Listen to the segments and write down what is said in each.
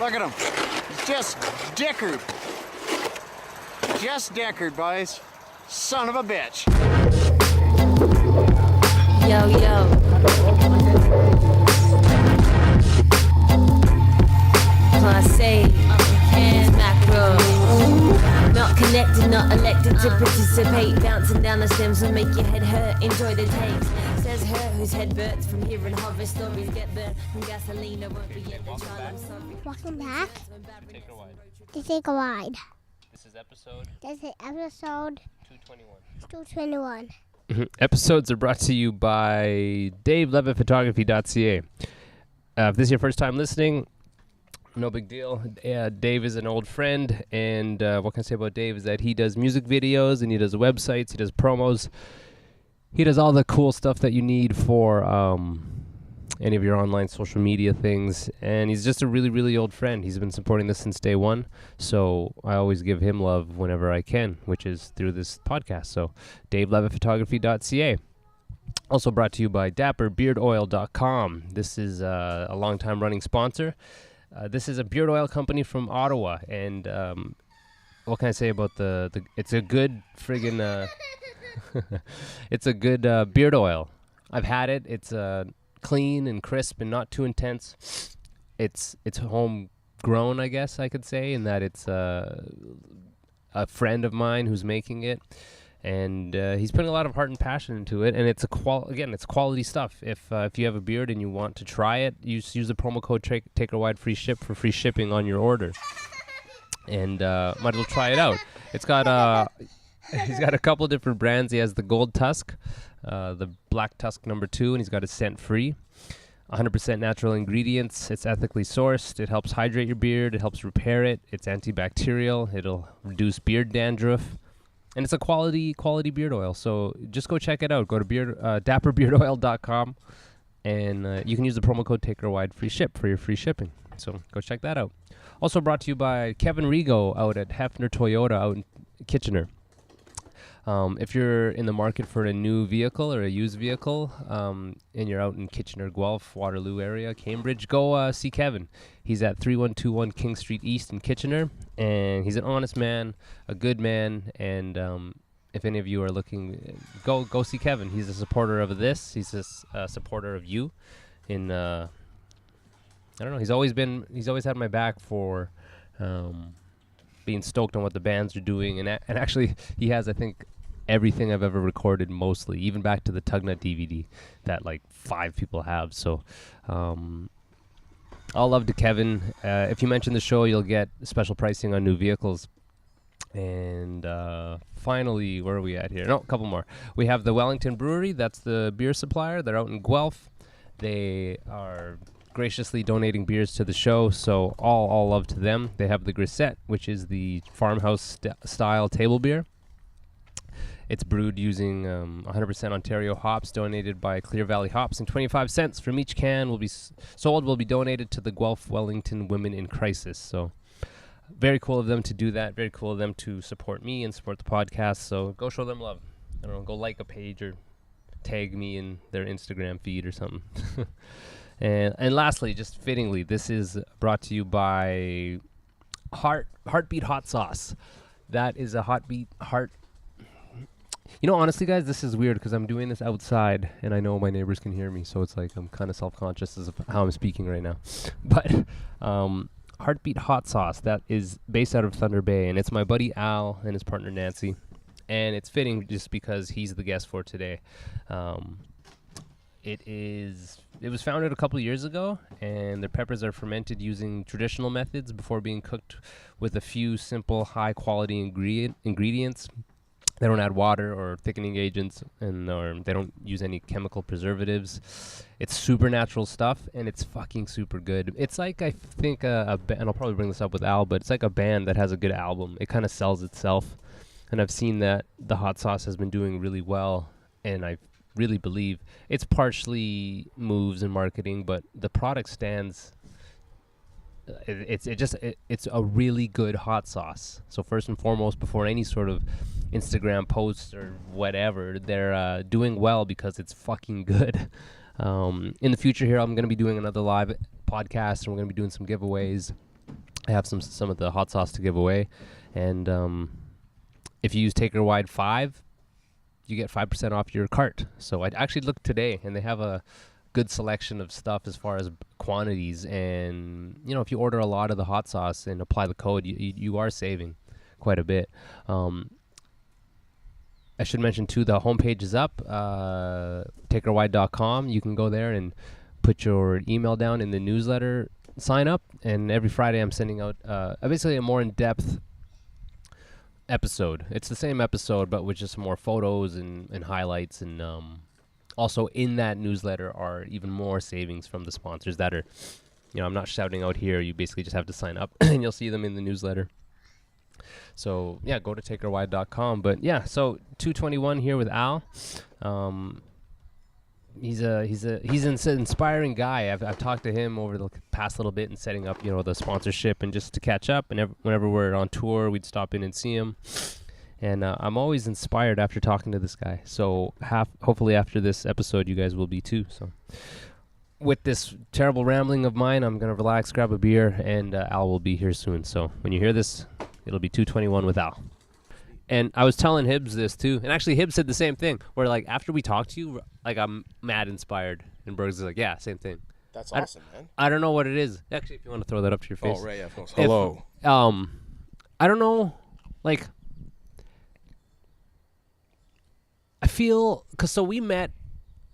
Look at him. Just dickered. Just dickered, boys. Son of a bitch. Yo, yo. Class A, and macro. Not connected, not elected to participate. Bouncing down the stems will make your head hurt. Enjoy the takes. Says her whose head burns from hearing horror stories. Get the gasoline, I won't be at the child. I'm sorry. Welcome back Take a ride. to Take a Ride. This is episode This is episode 221. 221. Episodes are brought to you by DaveLevittPhotography.ca. If this is your first time listening, no big deal. Dave is an old friend, and what can I say about Dave is that he does music videos, and he does websites, he does promos. He does all the cool stuff that you need for any of your online social media things, and he's just a really, really old friend. He's been supporting this since day one, so I always give him love whenever I can, which is through this podcast. So DaveLevittPhotography.ca. Also brought to you by DapperBeardOil.com. This is a long-time running sponsor. This is a beard oil company from Ottawa, and what can I say about the it's a good friggin' it's a good beard oil. I've had it. It's clean and crisp and not too intense. It's homegrown, I guess I could say, in that it's a friend of mine who's making it, and he's putting a lot of heart and passion into it. And it's it's quality stuff. If you have a beard and you want to try it, use the promo code Take a Wide Free Ship for free shipping on your order. And might as well try it out. It's got he's got a couple different brands. He has the Gold Tusk, the Black Tusk number 2, and he's got it scent free. 100% natural ingredients. It's ethically sourced. It helps hydrate your beard. It helps repair it. It's antibacterial. It'll reduce beard dandruff. And it's a quality beard oil. So just go check it out. Go to DapperBeardOil.com, and you can use the promo code TakeRWide Free Ship for your free shipping. So go check that out. Also brought to you by Kevin Rigo out at Hefner Toyota out in Kitchener. If you're in the market for a new vehicle or a used vehicle, and you're out in Kitchener, Guelph, Waterloo area, Cambridge, go see Kevin. He's at 3121 King Street East in Kitchener, and he's an honest man, a good man, and if any of you are looking, go see Kevin. He's a supporter of this. He's a supporter of you. I don't know. He's always had my back for being stoked on what the bands are doing, and actually he has, I think, everything I've ever recorded, mostly, even back to the Tugnut DVD that like 5 people have. So all love to Kevin. If you mention the show, you'll get special pricing on new vehicles. And finally, where are we at here? No, a couple more. We have the Wellington Brewery. That's the beer supplier. They're out in Guelph. They are graciously donating beers to the show, so all love to them. They have the Grisette, which is the farmhouse style table beer. It's brewed using 100% Ontario hops, donated by Clear Valley Hops, and 25 cents from each can will be donated to the Guelph Wellington Women in Crisis. So very cool of them to do that. Very cool of them to support me and support the podcast. So go show them love. I don't know, go like a page or tag me in their Instagram feed or something. And lastly, just fittingly, this is brought to you by Heartbeat Hot Sauce. That is a heart. You know, honestly, guys, this is weird because I'm doing this outside, and I know my neighbors can hear me, so it's like I'm kind of self-conscious as of how I'm speaking right now. But Heartbeat Hot Sauce, that is based out of Thunder Bay, and it's my buddy Al and his partner Nancy, and it's fitting just because he's the guest for today. It was founded a couple years ago, and their peppers are fermented using traditional methods before being cooked with a few simple, high-quality ingredients. They don't add water or thickening agents, or they don't use any chemical preservatives. It's super natural stuff, and it's fucking super good. It's like, I think, and I'll probably bring this up with Al, but it's like a band that has a good album. It kind of sells itself, and I've seen that the hot sauce has been doing really well, and I really believe it's partially moves and marketing, but the product stands. It's a really good hot sauce. So first and foremost, before any sort of Instagram posts or whatever, they're doing well because it's fucking good. In the future here, I'm going to be doing another live podcast, and we're going to be doing some giveaways. I have some of the hot sauce to give away, and if you use Taker Wide 5, you get 5% off your cart. So I actually looked today, and they have a good selection of stuff as far as quantities. And if you order a lot of the hot sauce and apply the code, you are saving quite a bit. I should mention too, the homepage is up, takerwide.com. You can go there and put your email down in the newsletter, sign up, and every Friday I'm sending out basically a more in-depth episode. It's the same episode, but with just more photos and highlights. And also in that newsletter are even more savings from the sponsors that are, I'm not shouting out here. You basically just have to sign up, and you'll see them in the newsletter. So yeah, go to takerwide.com. But yeah, so 221 here with Al. He's an inspiring guy. I've talked to him over the past little bit and setting up the sponsorship and just to catch up. And whenever we're on tour, we'd stop in and see him. And I'm always inspired after talking to this guy. So hopefully after this episode, you guys will be too. So with this terrible rambling of mine, I'm gonna relax, grab a beer, and Al will be here soon. So when you hear this, it'll be 221 with Al. And I was telling Hibbs this too, and actually Hibbs said the same thing. Where after we talked to you, I'm mad inspired, and Bergs is yeah, same thing. That's awesome, man. I don't know what it is. Actually, if you want to throw that up to your face. Oh right, yeah, of course. Hello. I don't know, I feel so we met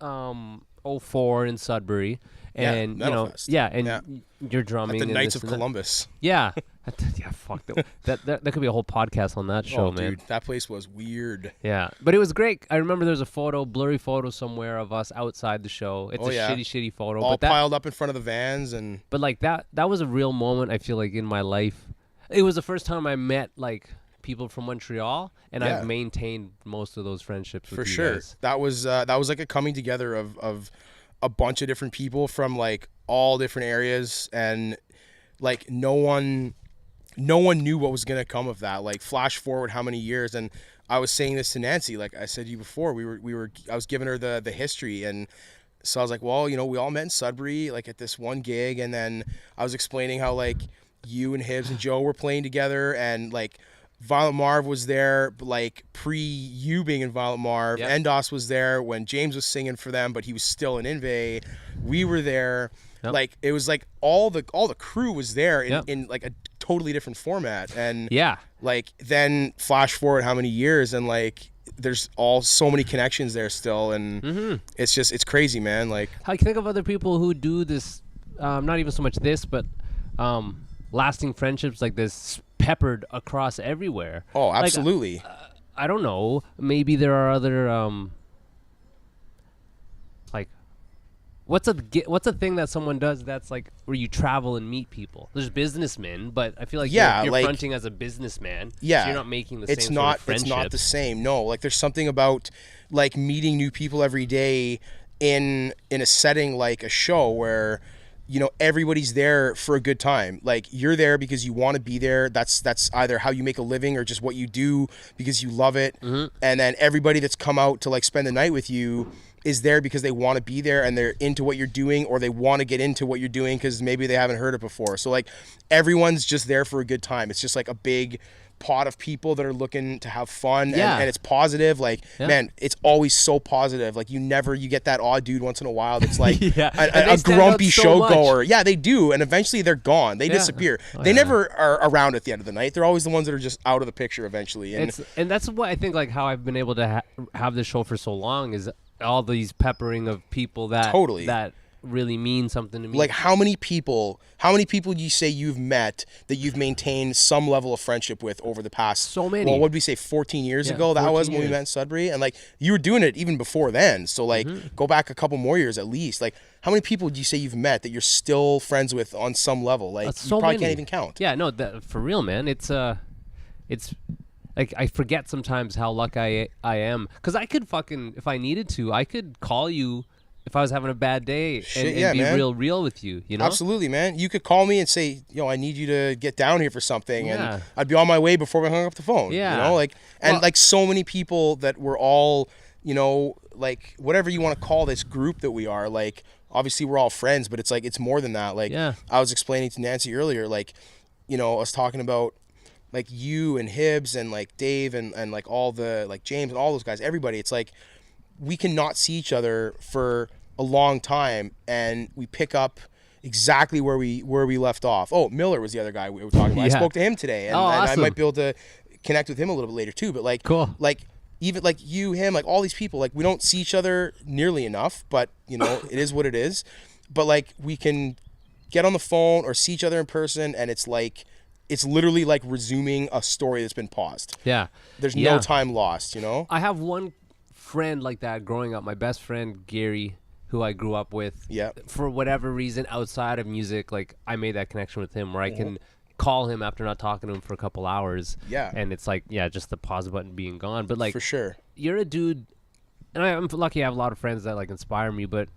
04 in Sudbury, and you're drumming at the and Knights this of and Columbus. Yeah. Yeah, fuck that could be a whole podcast on that show, man. Dude, that place was weird. Yeah, but it was great. I remember there's a blurry photo somewhere of us outside the show. It's shitty photo. All piled up in front of the vans and. But that was a real moment. I feel in my life, it was the first time I met people from Montreal, and I've maintained most of those friendships with you guys. That was a coming together of a bunch of different people from all different areas, and no one knew what was going to come of that. Flash forward how many years, and I was saying this to Nancy, I said to you before, I was giving her the history, and so I was well, we all met in Sudbury, at this one gig, and then I was explaining how you and Hibbs and Joe were playing together, and Violent Marv was there, pre you being in Violent Marv. Yep. Endos was there when James was singing for them, but he was still in Inve. We were there. Yep. It was all the crew was there in a totally different format. And then flash forward how many years, and there's so many connections there still, and it's crazy, man. I think of other people who do this, not even so much this, but lasting friendships like this peppered across everywhere. Oh, absolutely. I don't know. Maybe there are other what's a thing that someone does that's where you travel and meet people? There's businessmen, but I feel you're fronting as a businessman. Yeah, so you're not making the same sort of friendships. It's not the same. No, there's something about meeting new people every day in a setting like a show where everybody's there for a good time. You're there because you want to be there. That's either how you make a living or just what you do because you love it. Mm-hmm. And then everybody that's come out to spend the night with you is there because they want to be there and they're into what you're doing, or they want to get into what you're doing because maybe they haven't heard it before. So everyone's just there for a good time. It's just a big pot of people that are looking to have fun, and it's positive. Man, it's always so positive. You get that odd dude once in a while that's a grumpy showgoer. Yeah, they do, and eventually they're gone. They disappear. They never are around at the end of the night. They're always the ones that are just out of the picture eventually. And that's what I think how I've been able to have this show for so long is all these peppering of people that that really mean something to me. How many people do you say you've met that you've maintained some level of friendship with over the past? So many. Well, what did we say, 14 years ago? That was when we met in Sudbury, and you were doing it even before then. So go back a couple more years at least. How many people do you say you've met that you're still friends with on some level? You probably can't even count. Yeah, no, for real, man. It's I forget sometimes how lucky I am, because I could if I needed to, I could call you if I was having a bad day and be real with you, Absolutely, man. You could call me and say, I need you to get down here for something, and I'd be on my way before we hung up the phone. Yeah. So many people that we're all, whatever you want to call this group that we are, obviously we're all friends, but it's more than that. I was explaining to Nancy earlier, I was talking about like you and Hibbs and like Dave and like all the like James and all those guys, everybody. It's like we cannot see each other for a long time, and we pick up exactly where we left off. Oh, Miller was the other guy we were talking about. I spoke to him today, and I might be able to connect with him a little bit later too. But like, cool. Like even like you, him, like all these people, like we don't see each other nearly enough. But it is what it is. But like we can get on the phone or see each other in person, and it's literally like resuming a story that's been paused. Yeah. There's no time lost. I have one friend like that growing up. My best friend Gary, who I grew up with. Yeah. For whatever reason, outside of music, like I made that connection with him where I can call him after not talking to him for a couple hours. Yeah. And it's like, just the pause button being gone. But like, for sure, you're a dude, and I'm lucky I have a lot of friends that like inspire me. But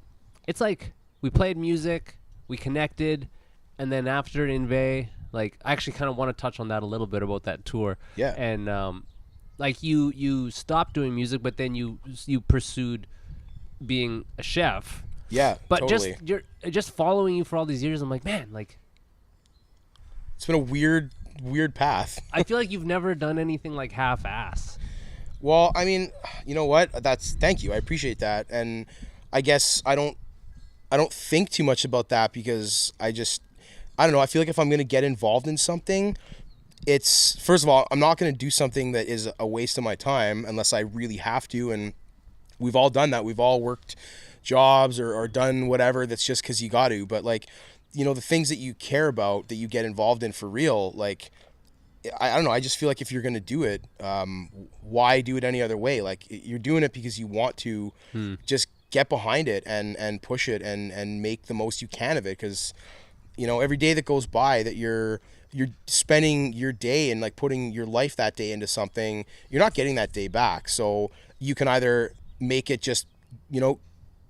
it's like we played music, we connected, and then after Inve, like I actually kind of want to touch on that a little bit about that tour. Yeah. And like you stopped doing music, but then you pursued being a chef. Yeah, but totally. just following you for all these years, I'm like, man, like it's been a weird path. I feel like you've never done anything like half-ass. Well, I mean, you know what? Thank you. I appreciate that. And I guess I don't think too much about that because I don't know. I feel like if I'm going to get involved in something, it's, first of all, I'm not going to do something that is a waste of my time unless I really have to. And we've all done that. We've all worked jobs or done whatever that's just because you got to. But like, the things that you care about, that you get involved in for real, like, I don't know. I just feel like if you're going to do it, why do it any other way? Like you're doing it because you want to just get behind it and push it and make the most you can of it. Cause every day that goes by that you're spending your day and like putting your life that day into something, you're not getting that day back. So you can either make it just,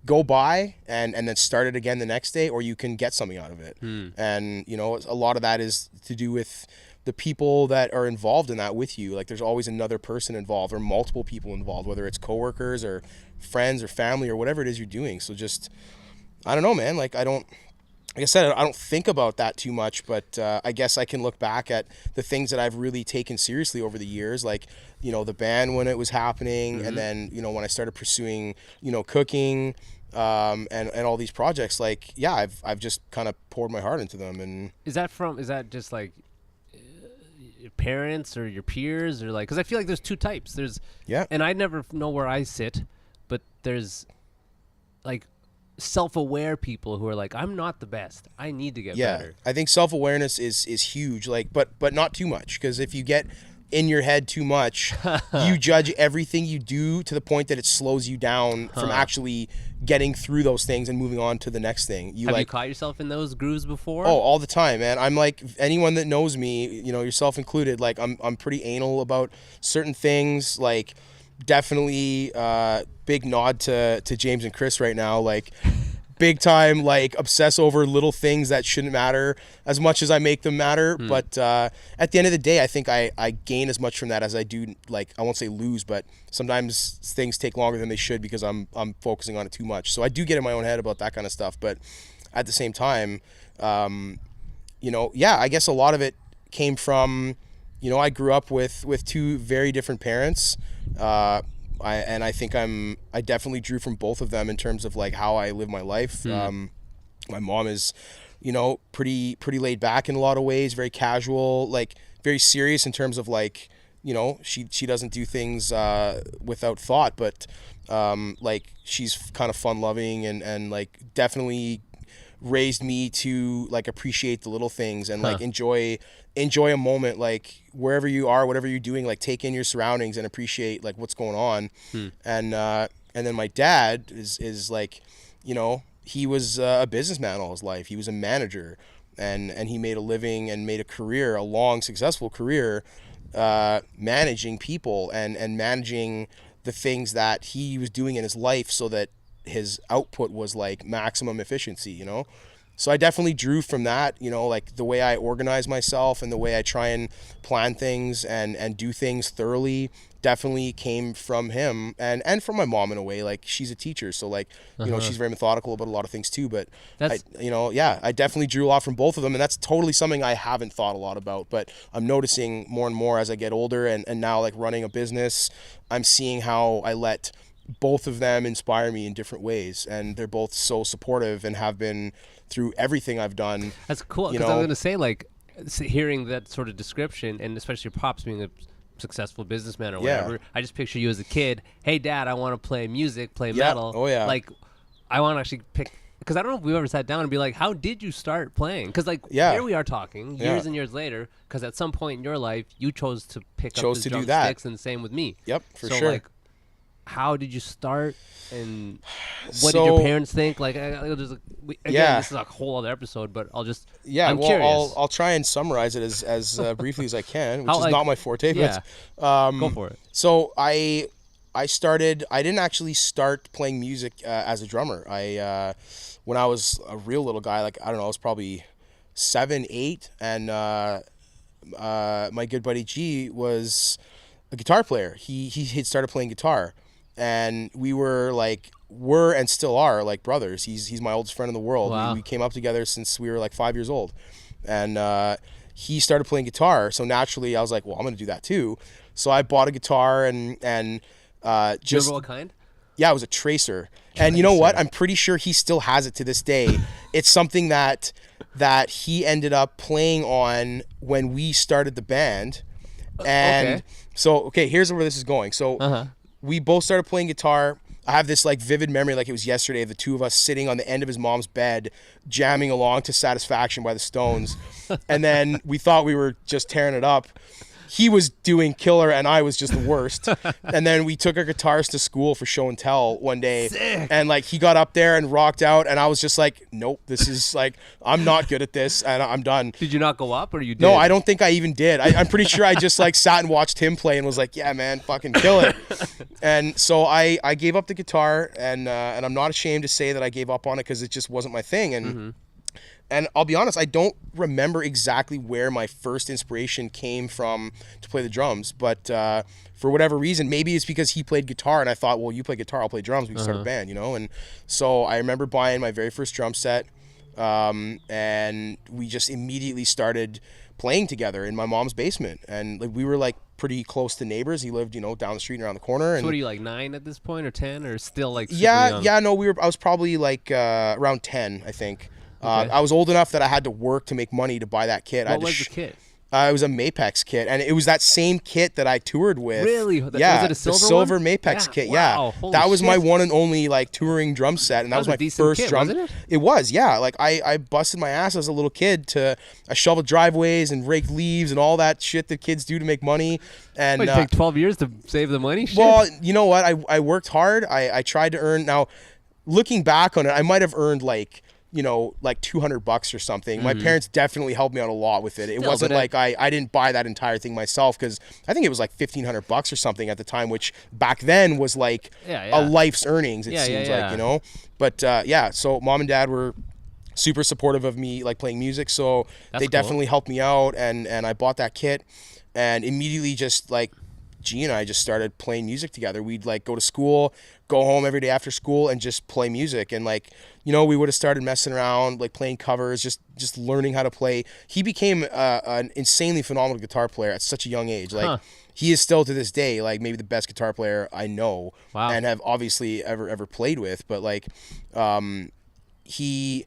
go by and then start it again the next day, or you can get something out of it. And, a lot of that is to do with the people that are involved in that with you. Like there's always another person involved or multiple people involved, whether it's coworkers or friends or family or whatever it is you're doing. So just, I don't know, man. Like like I said, I don't think about that too much, but I guess I can look back at the things that I've really taken seriously over the years, like, the band when it was happening, and then, when I started pursuing, cooking, and all these projects, like, yeah, I've just kind of poured my heart into them. And is that just like your parents or your peers, or like, because I feel like there's two types. And I never know where I sit, but there's like self-aware people who are like, I'm not the best, I need to get better. I think self-awareness is huge, like, but not too much, because if you get in your head too much, you judge everything you do to the point that it slows you down from actually getting through those things and moving on to the next thing. Have you caught yourself in those grooves before? Oh, all the time, man. I'm like, anyone that knows me, yourself included, like I'm pretty anal about certain things. Like definitely big nod to James and Chris right now, like big time, like obsess over little things that shouldn't matter as much as I make them matter. But at the end of the day, I think I gain as much from that as I do, like, I won't say lose, but sometimes things take longer than they should because I'm focusing on it too much. So I do get in my own head about that kind of stuff. But at the same time, I guess a lot of it came from, I grew up with two very different parents. I think I definitely drew from both of them in terms of like how I live my life. My mom is, pretty laid back in a lot of ways, very casual, like very serious in terms of like, she doesn't do things without thought, but like she's kind of fun loving and like definitely raised me to like appreciate the little things and like enjoy a moment, like wherever you are, whatever you're doing, like take in your surroundings and appreciate like what's going on. And then my dad is like, he was a businessman all his life. He was a manager and he made a living and made a career, a long successful career, managing people and managing the things that he was doing in his life so that his output was like maximum efficiency, So I definitely drew from that, you know, like the way I organize myself and the way I try and plan things and do things thoroughly definitely came from him and from my mom in a way. Like, she's a teacher, so like, you know, she's very methodical about a lot of things too, but I definitely drew a lot from both of them, and that's totally something I haven't thought a lot about, but I'm noticing more and more as I get older and now, like, running a business, I'm seeing how I let both of them inspire me in different ways, and they're both so supportive and have been through everything I've done. That's cool, because I was going to say, like, hearing that sort of description, and especially your pops being a successful businessman or whatever, I just picture you as a kid. Hey, Dad, I want to play music, play metal. Oh yeah. Like, I want to actually pick, because I don't know if we've ever sat down and be like, how did you start playing? Because like, here we are talking years and years later, because at some point in your life you chose to pick up the drumsticks, and same with me. Yep, for so, sure. Like, how did you start, and what did your parents think? Like, this is a whole other episode, but I'm curious. I'll try and summarize it as briefly as I can, which is not my forte. But, go for it. So I didn't actually start playing music as a drummer. When I was a real little guy, like, I don't know, I was probably 7, 8, and my good buddy G was a guitar player. He had started playing guitar, and we were and still are like brothers. He's my oldest friend in the world. Wow. We came up together since we were like 5 years old, and he started playing guitar. So naturally, I was like, well, I'm gonna do that too. So I bought a guitar and just. Remember what kind? Yeah, it was a Tracer. And you know what? I'm pretty sure he still has it to this day. It's something that he ended up playing on when we started the band. And here's where this is going. So we both started playing guitar. I have this like vivid memory, like it was yesterday, of the two of us sitting on the end of his mom's bed, jamming along to Satisfaction by the Stones. And then we thought we were just tearing it up. He was doing killer and I was just the worst. And then we took our guitars to school for show and tell one day. Sick. And like he got up there and rocked out, and I was just like, nope, this is like, I'm not good at this and I'm done. Did you not go up, or you did? No, I don't think I even did. I'm pretty sure I just like sat and watched him play and was like, yeah, man, fucking kill it. And so I gave up the guitar, and I'm not ashamed to say that I gave up on it, because it just wasn't my thing. And And I'll be honest, I don't remember exactly where my first inspiration came from to play the drums, but for whatever reason, maybe it's because he played guitar and I thought, well, you play guitar, I'll play drums, we can start a band, you know? And so I remember buying my very first drum set, and we just immediately started playing together in my mom's basement. And like we were like pretty close to neighbors. He lived, you know, down the street and around the corner. And so what are you, like 9 at this point, or 10, or still like super young? I was probably like around 10, I think. I was old enough that I had to work to make money to buy that kit. What was the kit? It was a Mapex kit, and it was that same kit that I toured with. Really? Yeah, was it a the silver one? Mapex kit. Wow, Yeah, that was my one and only like touring drum set, and that was my first kit, drum. Wasn't it? It was, yeah. Like I busted my ass as a little kid I shoveled driveways and raked leaves and all that shit that kids do to make money. And it took 12 years to save the money. Shit. Well, you know what? I worked hard. I tried to earn. Now, looking back on it, I might have earned like, you know, like $200 or something. My parents definitely helped me out a lot with it. It wasn't like I didn't buy that entire thing myself, because I think it was like $1,500 or something at the time, which back then was like a life's earnings, it seems like, you know. But so mom and dad were super supportive of me like playing music, so they definitely helped me out, and I bought that kit, and immediately just like G and I just started playing music together. We'd like go to school, go home every day after school, and just play music. And like, you know, we would have started messing around, like playing covers, just learning how to play. He became an insanely phenomenal guitar player at such a young age. Like he is still to this day like maybe the best guitar player I know and have obviously ever played with. But like he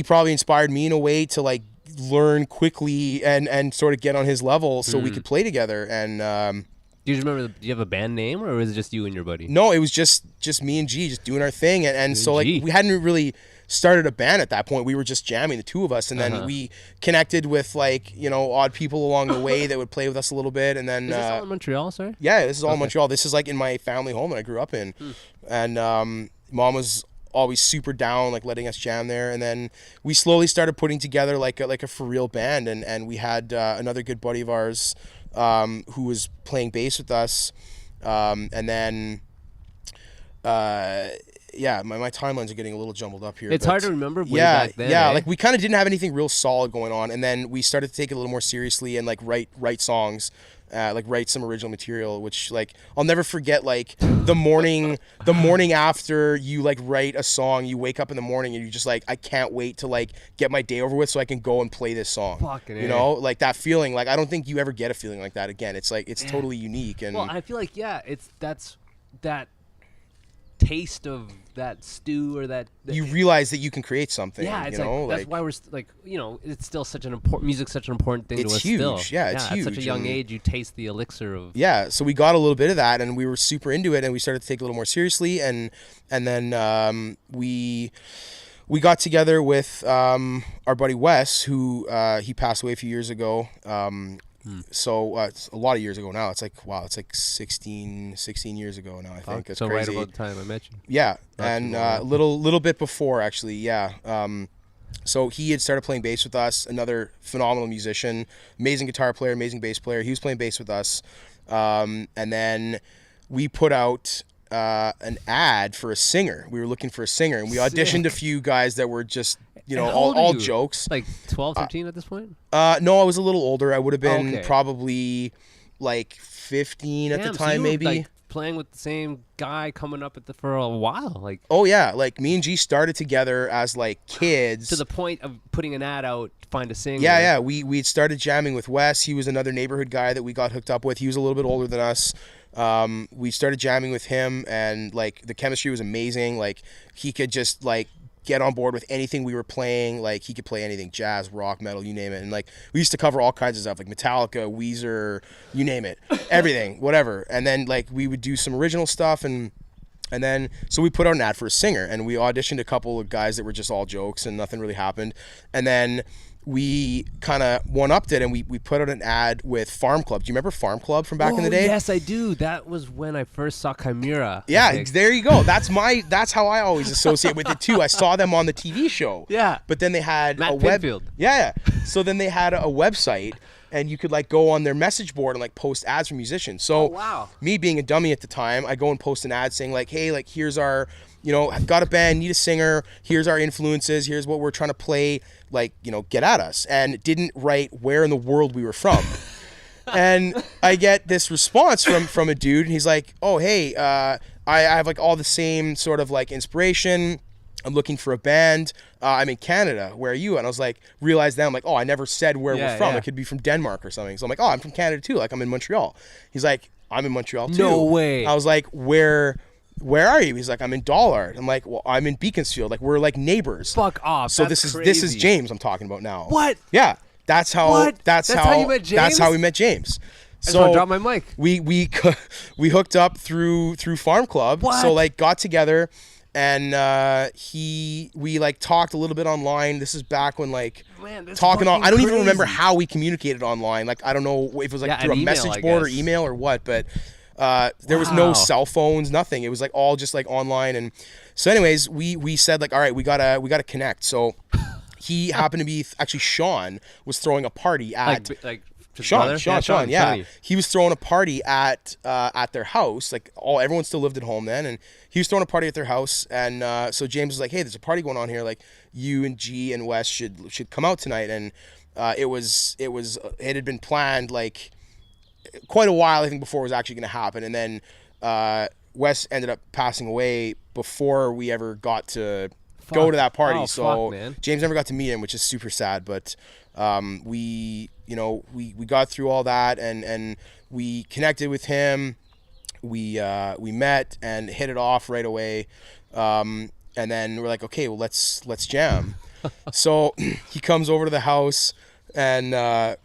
probably inspired me in a way to like learn quickly and sort of get on his level so we could play together. And do you remember, do you have a band name, or was it just you and your buddy? No, it was just me and G just doing our thing, and so like we hadn't really started a band at that point. We were just jamming, the two of us, and then we connected with like, you know, odd people along the way that would play with us a little bit. And then is this all in Montreal? Sorry. Yeah, this is all in Montreal. This is like in my family home that I grew up in. And mom was always super down, like letting us jam there. And then we slowly started putting together like a for real band, and we had another good buddy of ours who was playing bass with us, and then yeah, my timelines are getting a little jumbled up here. It's but hard to remember way yeah, back then. yeah. eh? Like we kind of didn't have anything real solid going on, and then we started to take it a little more seriously and like write songs. Like write some original material, which like I'll never forget. Like the morning after you like write a song, you wake up in the morning and you're just like, I can't wait to like get my day over with so I can go and play this song. Fucking you A. know, like that feeling. Like I don't think you ever get a feeling like that again. It's like it's totally unique. And Well, I feel like that's that taste of that stew or that. you realize that you can create something. Yeah, it's you know, like that's why we're it's still such an important music's such an important thing It's to us huge. still. Yeah, it's At such a huge, young and- age, you taste the elixir of. yeah, so we got a little bit of that, and we were super into it, and we started to take it a little more seriously, and then we got together with our buddy Wes, who he passed away a few years ago. So it's a lot of years ago now. It's like 16 years ago now. I think that's so crazy. right about the time I met you. Yeah, Not and too long. little bit before actually. Yeah. So he had started playing bass with us. Another phenomenal musician, amazing guitar player, amazing bass player. He was playing bass with us, and then we put out an ad for a singer. We were looking for a singer, and we auditioned a few guys that were just And how old are all you? jokes. Like 12, 13 at this point. No, I was a little older. I would have been Okay. probably like 15 at Damn, the so time, you were, maybe. like, playing with the same guy coming up for a while, like Oh yeah, like me and G started together as like kids. to the point of putting an ad out to find a singer. Yeah. We'd started jamming with Wes. He was another neighborhood guy that we got hooked up with. He was a little bit older than us. We started jamming with him, and like the chemistry was amazing. Like he could just like get on board with anything we were playing. Like he could play anything, jazz, rock, metal, you name it. And like we used to cover all kinds of stuff, like Metallica, Weezer, you name it, everything, whatever. And then like we would do some original stuff, and then so we put out an ad for a singer, and we auditioned a couple of guys that were just all jokes, and nothing really happened. And then we kind of one-upped it, and we put out an ad with Farmclub. Do you remember Farmclub from back in the day? Yes, I do. That was when I first saw Chimera. I Yeah, think. there you go. That's how I always associate with it too. I saw them on the TV show. Yeah. But then they had Matt a web. Pinfield. Yeah. So then they had a website, and you could like go on their message board and like post ads for musicians. So wow. me being a dummy at the time, I go and post an ad saying like, hey, like here's our, got a band, need a singer. Here's our influences. Here's what we're trying to play. Like, get at us. And it didn't write where in the world we were from. And I get this response from a dude, and he's like, oh, hey, I have like all the same sort of like inspiration. I'm looking for a band. I'm in Canada. Where are you? And I was like, realized then I'm like, oh, I never said where we're from. Yeah. It could be from Denmark or something. So I'm like, oh, I'm from Canada too. Like I'm in Montreal. He's like, I'm in Montreal too. No way. I was like, where are you? He's like, I'm in Dollard. I'm like, well, I'm in Beaconsfield. Like we're like neighbors. Fuck off. So That's this crazy. is James I'm talking about now. What? Yeah. That's how. What? That's That's how. how you met That's how James? we met James. I just want to drop my mic. We hooked up through Farm Club. What? So like got together, and we like talked a little bit online. This is back when like Man, that's talking on. fucking I don't even remember crazy. how we communicated online. Like I don't know if it was like Yeah, through a an email, message I board or guess. email or what, but there was no Wow. cell phones, nothing. It was like all just like online. And so anyways, we said like, all right, we gotta connect. So he happened to be actually Sean was throwing a party at Like his Sean, brother? Sean, yeah. Johnny. He was throwing a party at their house. Like everyone still lived at home then, and he was throwing a party at their house. And so James was like, "Hey, there's a party going on here. Like you and G and Wes should come out tonight." And it had been planned like quite a while, I think, before it was actually going to happen. And then Wes ended up passing away before we ever got to go to that party. Oh, So fuck, man. James never got to meet him, which is super sad. But we got through all that, and we connected with him. We met and hit it off right away. And then we're like, okay, well let's jam. So he comes over to the house, and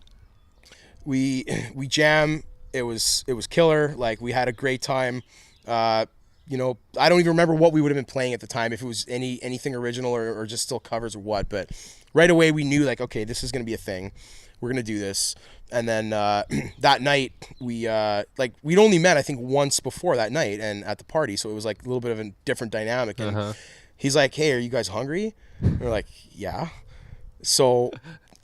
we jam. It was killer. Like we had a great time. I don't even remember what we would have been playing at the time, if it was anything original or just still covers or what. But right away we knew like, okay, this is gonna be a thing. We're gonna do this. And then that night we'd only met I think once before that night and at the party, so it was like a little bit of a different dynamic. And he's like, hey, are you guys hungry? And we're like, yeah. So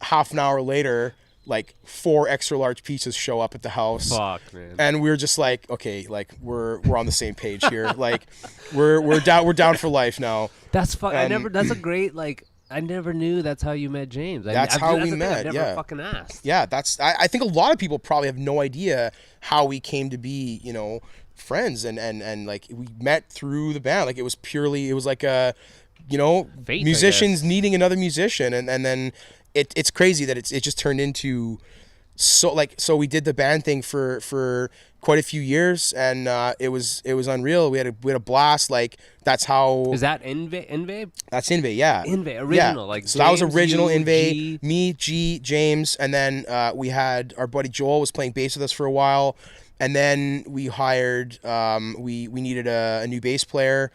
half an hour later, like 4 extra large pizzas show up at the house. Fuck, man. And we were just like, okay, like we're on the same page here. Like we're down for life now. That's fuck. And- That's a great like. I never knew that's how you met James. That's how we the thing met, I've never yeah. fucking asked. Yeah, I think a lot of people probably have no idea how we came to be, friends and like we met through the band. Like it was like a, Fate, I musicians guess. needing another musician, and then it's crazy that it just turned into so we did the band thing for quite a few years, and it was unreal. We had a blast. Like that's how. Is that Inve? That's Inve, yeah. Inve, original, Yeah. like so that was James, original you, Inve, G. me, G, James, and then we had our buddy Joel was playing bass with us for a while, and then we hired we needed a new bass player,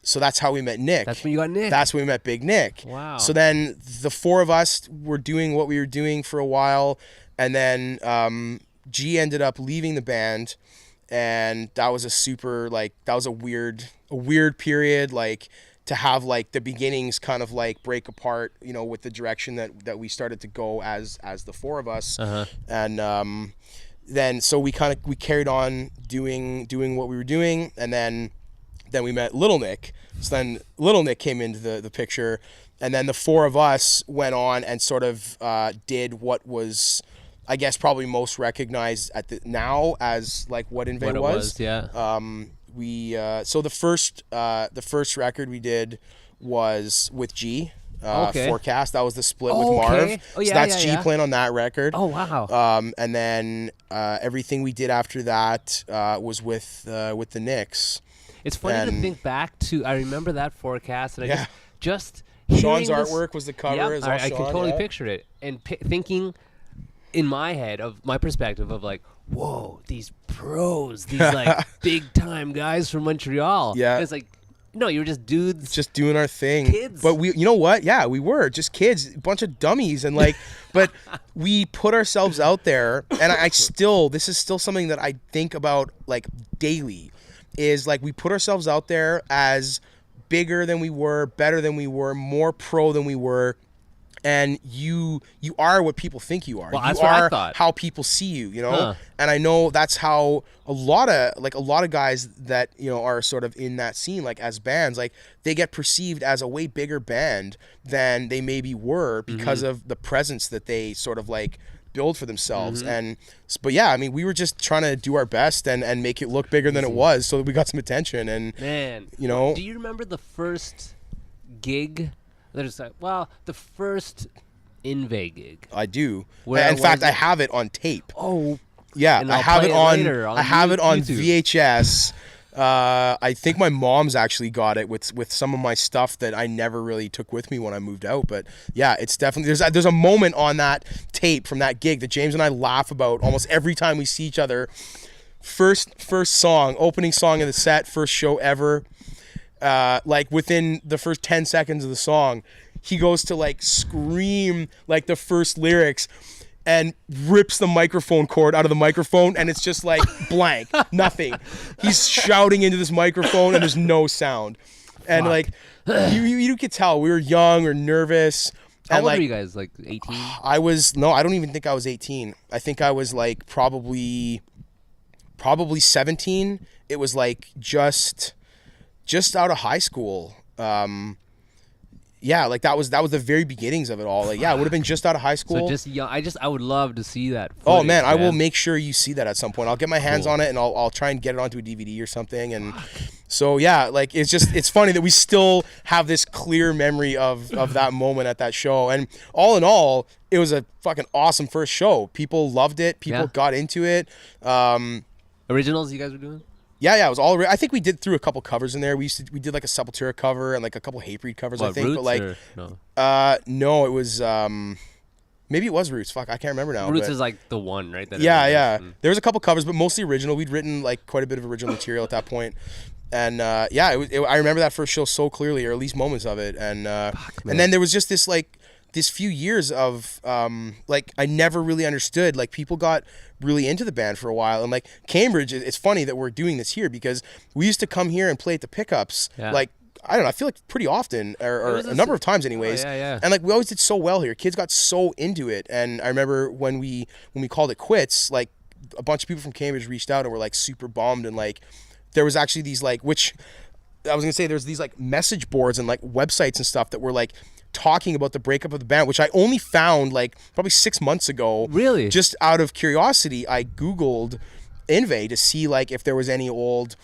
so that's how we met Nick. That's when you got Nick. That's when we met Big Nick. Wow. So then the 4 of us were doing what we were doing for a while, and then G ended up leaving the band, and that was a weird period, like to have like the beginnings kind of like break apart, with the direction that we started to go as the 4 of us. And then so we carried on doing what we were doing, and then we met Little Nick. So then Little Nick came into the picture, and then the 4 of us went on and sort of did what was, I guess, probably most recognized now as like what Inve What it was, yeah. So the first record we did was with G. Okay. Forecast. That was the split with Oh, Marv. okay. Oh, yeah, so that's yeah, G yeah. playing on that record. Oh wow. And then everything we did after that was with the Knicks. It's funny to and- think back to. I remember that forecast, and I Yeah. just Sean's hearing this- artwork was the cover. Yep, is all I can Sean, totally yeah. picture it, and thinking in my head of my perspective of like, whoa, these pros, these like big time guys from Montreal. Yeah. And it's like, no, you were just dudes. Just doing our thing. Kids. But you know what? Yeah, we were just kids, a bunch of dummies, and like, but we put ourselves out there, and this is still something that I think about like daily, is like we put ourselves out there as bigger than we were, better than we were, more pro than we were. And you are what people think you are. Well, you that's what I are thought. how people see you, Huh. And I know that's how a lot of guys that are sort of in that scene, like as bands, like they get perceived as a way bigger band than they maybe were because of the presence that they sort of like build for themselves. But yeah, I mean, we were just trying to do our best and make it look bigger than it was, so that we got some attention. And Man, do you remember the first gig? There's like, the first Inve gig. I do. Where In fact, was I it? have it on tape. Oh, Yeah, and I I'll have play it it on. later on I have it on YouTube. VHS. I think my mom's actually got it with some of my stuff that I never really took with me when I moved out. But yeah, it's definitely there's a moment on that tape from that gig that James and I laugh about almost every time we see each other. First song, opening song of the set, first show ever. Like within the first 10 seconds of the song, he goes to like scream like the first lyrics and rips the microphone cord out of the microphone, and it's just like blank, nothing. He's shouting into this microphone and there's no sound. And like you could tell we were young or nervous. how And old like were you guys? Like 18? I don't even think I was 18. I think I was like probably 17. It was like just out of high school. Yeah, like that was the very beginnings of it all. Like, yeah, it would have been just out of high school. So just young. I would love to see that. Oh footage, man, I will make sure you see that at some point. I'll get my hands on it, and I'll try and get it onto a DVD or something. And so yeah, like it's funny that we still have this clear memory of that moment at that show. And all in all, it was a fucking awesome first show. People loved it. People Yeah. got into it. Originals you guys were doing? Yeah, it was all. I think we did through a couple covers in there. We did like a Sepultura cover and like a couple Hatebreed covers. I think, Roots but like, or no? no, it was maybe it was Roots. Fuck, I can't remember now. Roots but- is like the one, right? That yeah, everyone yeah. does. There was a couple covers, but mostly original. We'd written like quite a bit of original material at that point. And yeah, I remember that first show so clearly, or at least moments of it. And then there was just this few years of like I never really understood. Like people got really into the band for a while, and like Cambridge. It's funny that we're doing this here because we used to come here and play at the pickups Yeah. like I don't know, I feel like pretty often or a number of times anyways. yeah. And like we always did so well here. Kids got so into it. And I remember when we called it quits, like a bunch of people from Cambridge reached out and were like super bummed, and like there was actually these like, which I was gonna say, there's these like message boards and like websites and stuff that were like talking about the breakup of the band, which I only found like probably 6 months ago. Really? Just out of curiosity, I Googled Inve to see like if there was any old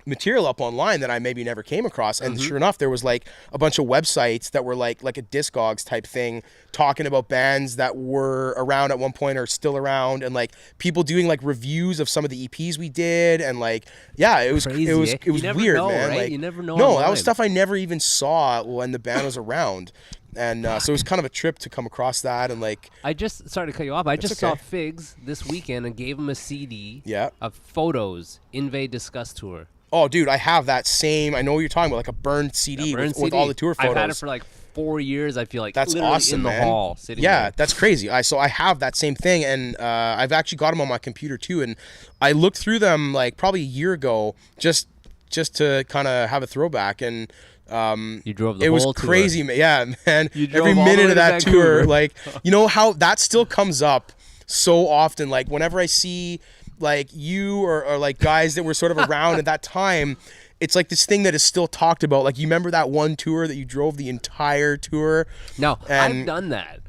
material up online that I maybe never came across, and sure enough there was like a bunch of websites that were like a Discogs type thing talking about bands that were around at one point or still around, and like people doing like reviews of some of the EPs we did, and like it was Crazy, it was eh? it was You never weird, know, man. right? Like You never know No, that online. was stuff I never even saw when the band was around. And so it was kind of a trip to come across that, and like I just sorry to cut you off. I just okay. saw Figs this weekend and gave him a CD Yeah. of photos. Invade Disgust tour. oh dude, I have that same, I know what you're talking about, like a burned CD, Burned with all the tour photos. I've had it for like 4 years. I feel like That's literally awesome, in the man. hall sitting Yeah, there. that's crazy. So I have that same thing, and I've actually got them on my computer too. And I looked through them like probably a year ago, just to kind of have a throwback. And You drove the it was whole tour. crazy, man. Yeah, man. You drove Every all the way minute to of that tour, Vancouver. like you know how that still comes up so often. Like whenever I see like you or like guys that were sort of around at that time. It's like this thing that is still talked about. Like you remember that one tour that you drove the entire tour? No, And- I've done that.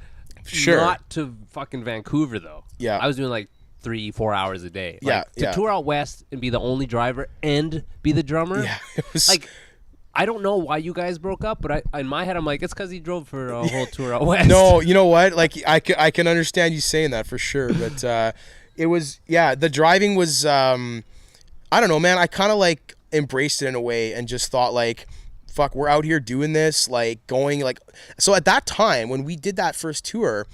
Sure. Not to fucking Vancouver though. Yeah. I was doing like 3-4 hours a day. Yeah, Like, to yeah. tour out west and be the only driver and be the drummer. Yeah, it was Like, I don't know why you guys broke up, but in my head I'm like, it's because he drove for a whole tour out west. No, you know what? Like I can understand you saying that for sure, but it was the driving was I don't know, man. I kind of like embraced it in a way and just thought like, fuck, we're out here doing this, like going like. So at that time when we did that first tour,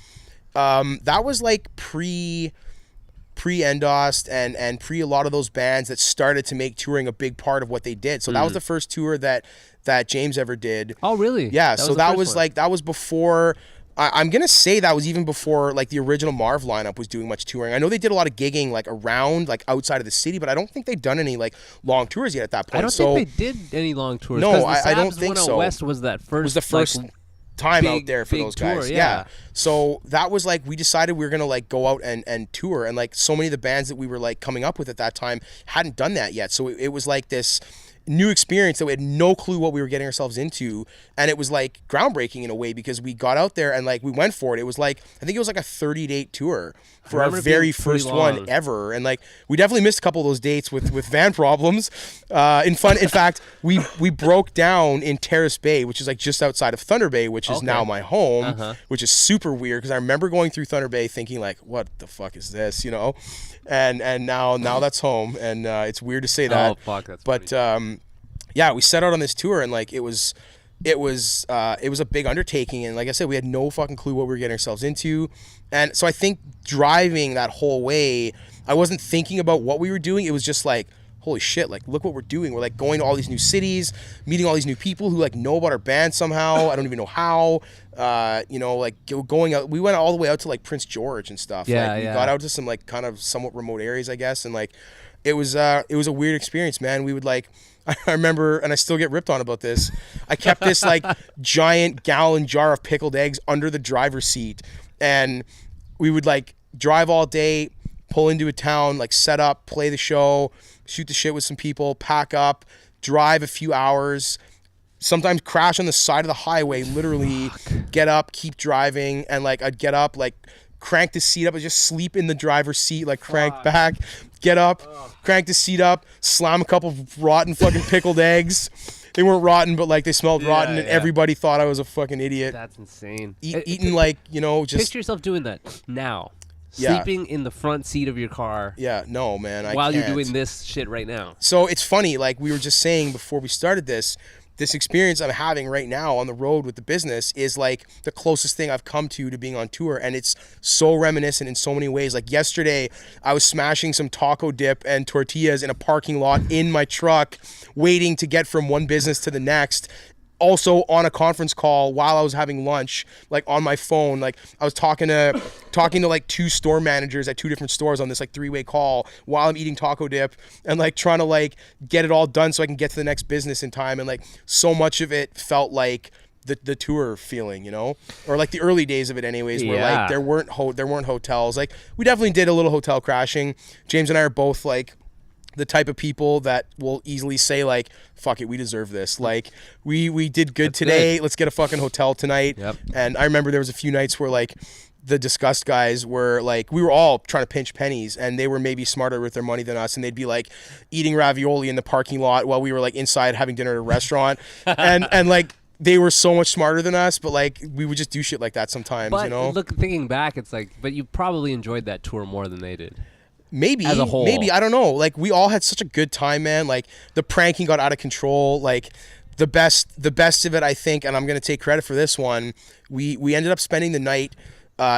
that was like pre Endost and pre a lot of those bands that started to make touring a big part of what they did. So that was the first tour that James ever did. Oh, really? Yeah, That so was the that first was one. like that was before. I'm gonna say that was even before like the original Marv lineup was doing much touring. I know they did a lot of gigging like around like outside of the city, but I don't think they'd done any like long tours yet at that point. I don't so think they did any long tours. No, 'cause the I don't Sabs think one out so. West was that first. was the first like, time out big- there for big those tour, guys. yeah. So that was like we decided we were gonna like go out and tour, and like so many of the bands that we were like coming up with at that time hadn't done that yet. So it was like this new experience that we had no clue what we were getting ourselves into, and it was like groundbreaking in a way because we got out there and like we went for it. It was like I think it was like a 30-date tour for our remember it being very pretty first long. one ever, and like we definitely missed a couple of those dates with van problems. In fact, we broke down in Terrace Bay, which is like just outside of Thunder Bay, which is now my home, which is super weird because I remember going through Thunder Bay thinking like, what the fuck is this, you know? And now that's home, and it's weird to say that. Oh fuck, that's But funny. yeah, we set out on this tour, and like it was a big undertaking, and like I said, we had no fucking clue what we were getting ourselves into. And so I think driving that whole way, I wasn't thinking about what we were doing. It was just like, holy shit, like look what we're doing. We're like going to all these new cities, meeting all these new people who like know about our band somehow. I don't even know how. You know, like going out, we went all the way out to like Prince George and stuff. Yeah, like, we yeah. got out to some like kind of somewhat remote areas, I guess, and like it was a weird experience, man. We would like, I remember, and I still get ripped on about this, I kept this like giant gallon jar of pickled eggs under the driver's seat, and we would like drive all day, pull into a town, like set up, play the show, shoot the shit with some people, pack up, drive a few hours, sometimes crash on the side of the highway, literally get up, keep driving, and like I'd get up, like crank the seat up, and just sleep in the driver's seat, like crank back, get up, crank the seat up, slam a couple of rotten fucking pickled eggs. They weren't rotten, but like they smelled rotten, and yeah. everybody thought I was a fucking idiot. That's insane. Eating like, you know, just Picture yourself doing that now. Yeah. Sleeping in the front seat of your car yeah, no, man, I while can't. you're doing this shit right now. So it's funny, like we were just saying before we started this experience I'm having right now on the road with the business is like the closest thing I've come to being on tour, and it's so reminiscent in so many ways. Like yesterday, I was smashing some taco dip and tortillas in a parking lot in my truck, waiting to get from one business to the next. Also on a conference call while I was having lunch, like on my phone, like I was talking to talking to like 2 store managers at 2 different stores on this like 3-way call while I'm eating taco dip and like trying to like get it all done so I can get to the next business in time. And like so much of it felt like the tour feeling, you know, or like the early days of it anyways, where like there weren't hotels. Like we definitely did a little hotel crashing. James and I are both like the type of people that will easily say like, fuck it, we deserve this. Like we did good today. Let's get a fucking hotel tonight. Yep. And I remember there was a few nights where like the Disgust guys were like, we were all trying to pinch pennies and they were maybe smarter with their money than us. And they'd be like eating ravioli in the parking lot while we were like inside having dinner at a restaurant. and like, they were so much smarter than us, but like we would just do shit like that sometimes, But you know? look, thinking back, it's like, but you probably enjoyed that tour more than they did. Maybe as a whole. Maybe, I don't know. Like we all had such a good time, man. Like the pranking got out of control. Like the best of it, I think, and I'm gonna take credit for this one. We ended up spending the night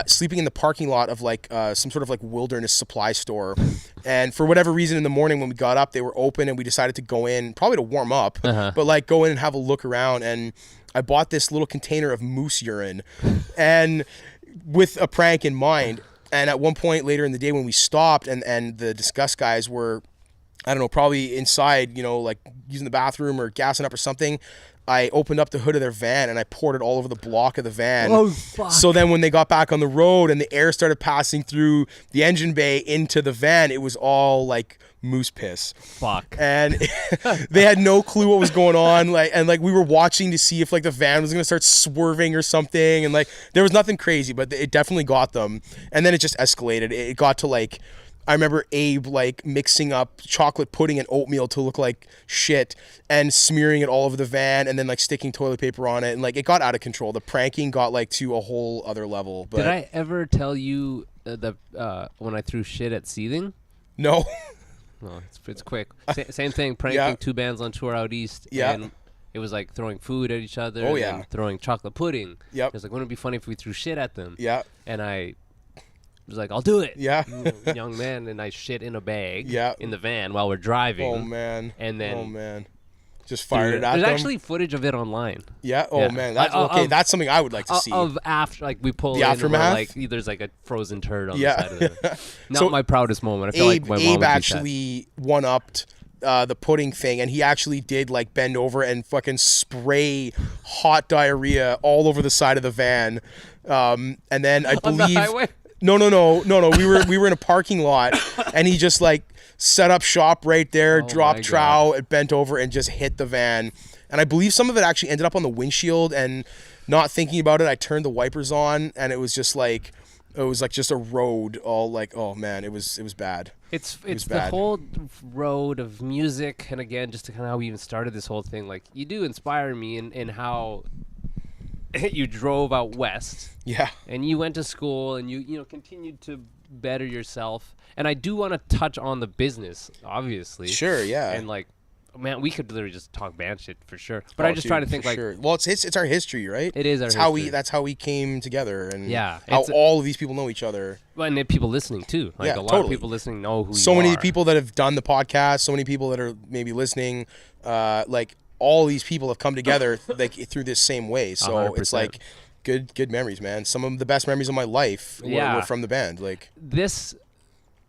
sleeping in the parking lot of like some sort of like wilderness supply store, and for whatever reason in the morning when we got up, they were open and we decided to go in, probably to warm up, but like go in and have a look around. And I bought this little container of moose urine, and with a prank in mind. And at one point later in the day when we stopped and the Disgust guys were, I don't know, probably inside, you know, like using the bathroom or gassing up or something, I opened up the hood of their van and I poured it all over the block of the van. Oh, fuck. So then when they got back on the road and the air started passing through the engine bay into the van, it was all like moose piss. Fuck. And they had no clue what was going on. Like we were watching to see if like the van was gonna start swerving or something. And like there was nothing crazy, but it definitely got them. And then it just escalated. It got to like, I remember Abe like mixing up chocolate pudding and oatmeal to look like shit and smearing it all over the van and then like sticking toilet paper on it. And like it got out of control. The pranking got like to a whole other level. But did I ever tell you when I threw shit at Seething? No. No, it's quick. Same thing, pranking 2 bands on tour out east. Yeah. And it was like throwing food at each other. Oh, and yeah. then throwing chocolate pudding. Yep. It was like, wouldn't it be funny if we threw shit at them? Yeah. And I was like, I'll do it. Yeah. Young man, and I shit in a bag Yeah. in the van while we're driving. Oh man. And then oh man. Just fired it at There's them. actually footage of it online. Yeah. Oh Yeah. man. That's okay. That's something I would like to see. Of after, like we pull The in and aftermath? we're like there's like a frozen turd on Yeah. the side of it. Not So my proudest moment. I feel like my mom would Abe be sad. actually one-upped the pudding thing, and he actually did like bend over and fucking spray hot diarrhea all over the side of the van. And then I On the believe highway? No. We were in a parking lot, and he just like set up shop right there, Oh dropped my trow, and bent over and just hit the van. And I believe some of it actually ended up on the windshield. And not thinking about it, I turned the wipers on, and it was just like just a road. All like, oh man, it was bad. It's was the bad. whole road of music, and again, just to kind of how we even started this whole thing. Like you do inspire me in how you drove out west. Yeah. And you went to school and you continued to better yourself. And I do want to touch on the business, obviously. Sure, yeah. And like, man, we could literally just talk band shit for sure. But I just try to think like, sure. Well, it's our history, right? It is our history. That's how we came together, and Yeah, how it's all of these people know each other. and then people listening too. Like Yeah, a lot totally. of people listening know who So you many are. people that have done the podcast, so many people that are maybe listening, like all these people have come together like through this same way. So it's 100%. like good memories, man. Some of the best memories of my life were from the band. Like This,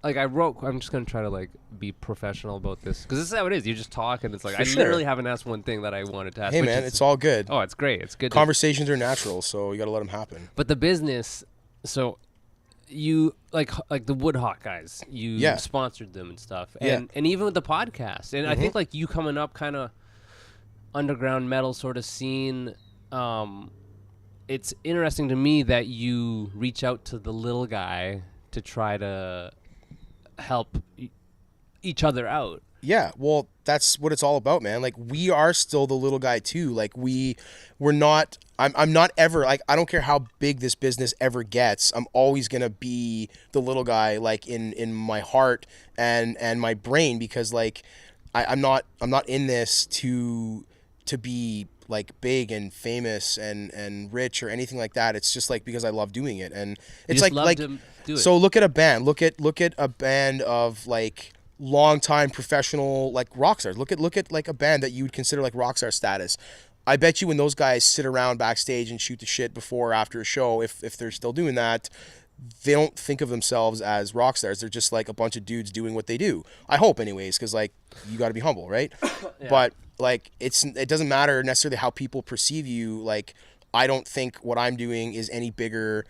like I'm just going to try to like be professional about this. Because this is how it is. You just talk and it's like, For I sure. literally haven't asked one thing that I wanted to ask. hey which man, is- it's all good. Oh, it's great. It's good. Conversations are natural, so you got to let them happen. But the business, so you like the Woodhawk guys, you Yeah. sponsored them and stuff, Yeah. and even with the podcast, and I think like you coming up kind of underground metal sort of scene. It's interesting to me that you reach out to the little guy to try to help each other out. Yeah, well, that's what it's all about, man. Like we are still the little guy too. Like we're not. I'm not ever like, I don't care how big this business ever gets. I'm always gonna be the little guy, like in my heart and my brain, because like I'm not in this to be like big and famous and rich or anything like that. It's just like because I love doing it, and it's just like love to do it. So look at a band. Look at a band of like long-time professional like rock stars. Look at like a band that you would consider like rock star status. I bet you when those guys sit around backstage and shoot the shit before or after a show, if they're still doing that, they don't think of themselves as rock stars. They're just like a bunch of dudes doing what they do. I hope anyways, because like you got to be humble, right? But like it doesn't matter necessarily how people perceive you. Like I don't think what I'm doing is any bigger,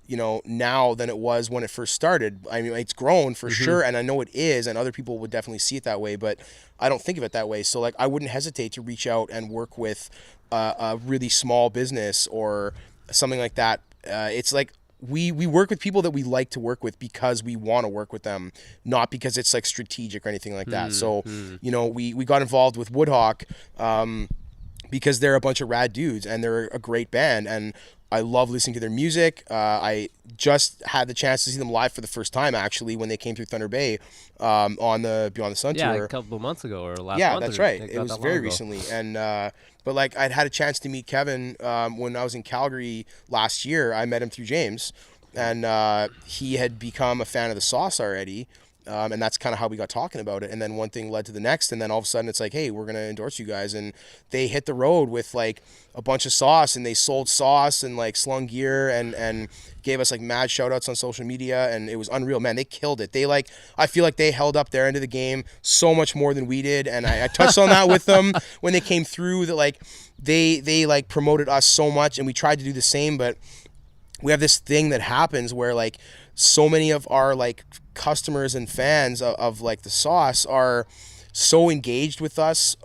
you know, now than it was when it first started. I mean, it's grown for sure, and I know it is, and other people would definitely see it that way, but I don't think of it that way. So like I wouldn't hesitate to reach out and work with a really small business or something like that. It's like we work with people that we like to work with because we want to work with them, not because it's like strategic or anything like that. So, you know, we got involved with Woodhawk because they're a bunch of rad dudes and they're a great band, and I love listening to their music. I just had the chance to see them live for the first time, actually, when they came through Thunder Bay on the Beyond the Sun tour. Yeah, a couple of months ago or last month. Yeah, that's right. It It was very recently. And but like I'd had a chance to meet Kevin when I was in Calgary last year. I met him through James, and he had become a fan of the Sauce already. And that's kind of how we got talking about it. And then one thing led to the next. And then all of a sudden it's like, hey, we're going to endorse you guys. And they hit the road with like a bunch of sauce, and they sold sauce and like slung gear and gave us like mad shout outs on social media. And it was unreal, man. They killed it. They like, I feel like they held up their end of the game so much more than we did. And I touched on that with them when they came through, that like they like promoted us so much, and we tried to do the same, but we have this thing that happens where like so many of our like customers and fans of like the Sauce are so engaged with us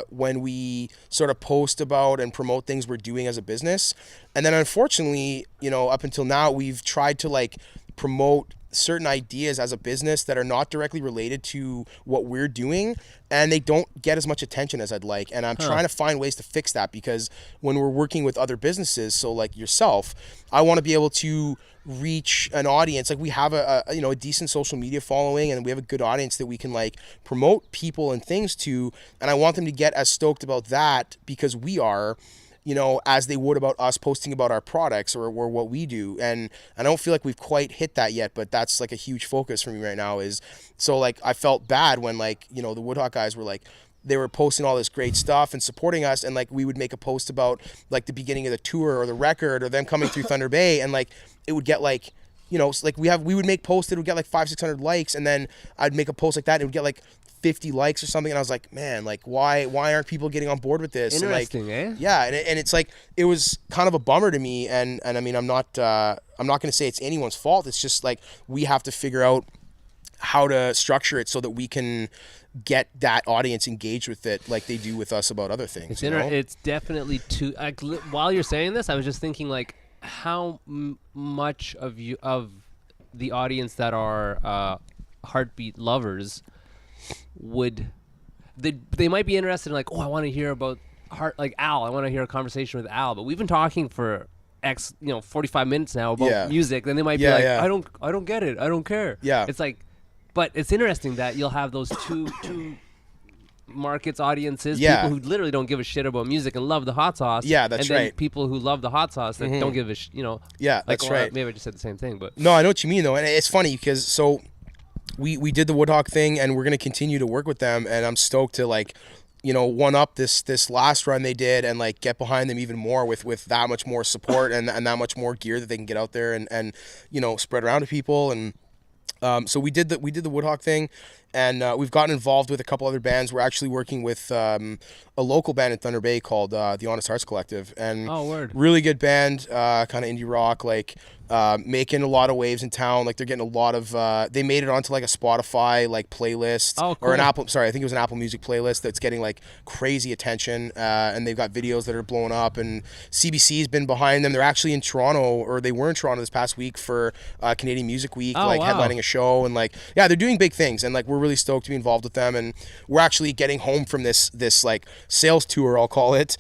when we sort of post about and promote things we're doing as a business. And then unfortunately, you know, up until now, we've tried to like promote certain ideas as a business that are not directly related to what we're doing, and they don't get as much attention as I'd like. And I'm trying to find ways to fix that, because when we're working with other businesses, so like yourself, I want to be able to reach an audience. Like we have a you know, a decent social media following, and we have a good audience that we can like promote people and things to, and I want them to get as stoked about that because we are, you know, as they would about us posting about our products or what we do. And I don't feel like we've quite hit that yet, but that's like a huge focus for me right now. Is so like I felt bad when like, you know, the Woodhawk guys were like, they were posting all this great stuff and supporting us, and like we would make a post about like the beginning of the tour or the record or them coming through Thunder Bay, and like it would get like, you know, like we would make posts that would get like 500-600 likes, and then I'd make a post like that and it would get like 50 likes or something, and I was like, man, like why aren't people getting on board with this? Interesting, and like, yeah, and it's like it was kind of a bummer to me, and I mean I'm not going to say it's anyone's fault. It's just like we have to figure out how to structure it so that we can get that audience engaged with it like they do with us about other things. It's definitely too. Like, while you're saying this, I was just thinking like how much of the audience that are Heartbeat lovers would they might be interested in like, oh, I want to hear about Al. I want to hear a conversation with Al. But we've been talking for 45 minutes now about music. Then they might be like, I don't get it. I don't care. Yeah. It's like, but it's interesting that you'll have those two markets, audiences, people who literally don't give a shit about music and love the hot sauce. Yeah, that's and then right. people who love the hot sauce that don't give a Yeah, that's right. Maybe I just said the same thing, but no, I know what you mean though, and it's funny because so we did the Woodhawk thing, and we're gonna continue to work with them, and I'm stoked to like, you know, one up this last run they did and like get behind them even more with that much more support and that much more gear that they can get out there and you know, spread around to people. And so we did the Woodhawk thing, and we've gotten involved with a couple other bands. We're actually working with a local band in Thunder Bay called the Honest Hearts Collective, and really good band, kind of indie rock, like making a lot of waves in town. Like they're getting a lot of they made it onto like a Spotify like playlist or an Apple, sorry, I think it was an Apple Music playlist that's getting like crazy attention, and they've got videos that are blowing up, and CBC's been behind them. They're actually in Toronto, or they were in Toronto this past week for Canadian Music Week, headlining a show, and like they're doing big things, and like we're really stoked to be involved with them. And we're actually getting home from this like sales tour, I'll call it,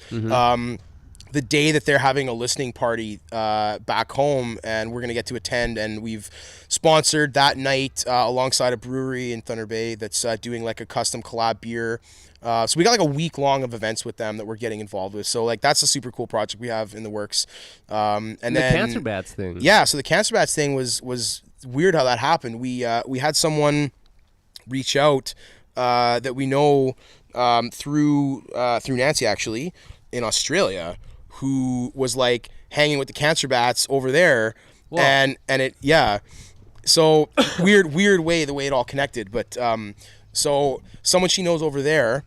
the day that they're having a listening party back home, and we're going to get to attend. And we've sponsored that night alongside a brewery in Thunder Bay that's doing like a custom collab beer. So we got like a week long of events with them that we're getting involved with. So like that's a super cool project we have in the works. And then the Cancer Bats thing. Yeah, so the Cancer Bats thing was weird how that happened. We had someone reach out that we know through Nancy actually in Australia, who was like hanging with the Cancer Bats over there, and it so weird way the way it all connected. But so someone she knows over there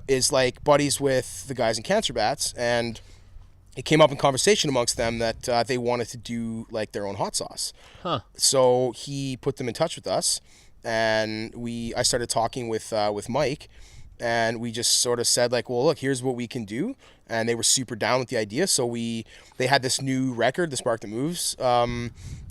is like buddies with the guys in Cancer Bats, and it came up in conversation amongst them that they wanted to do like their own hot sauce. So he put them in touch with us, and I started talking with Mike, and we just sort of said like, well, look, here's what we can do, and they were super down with the idea. So they had this new record, The Spark That Moves,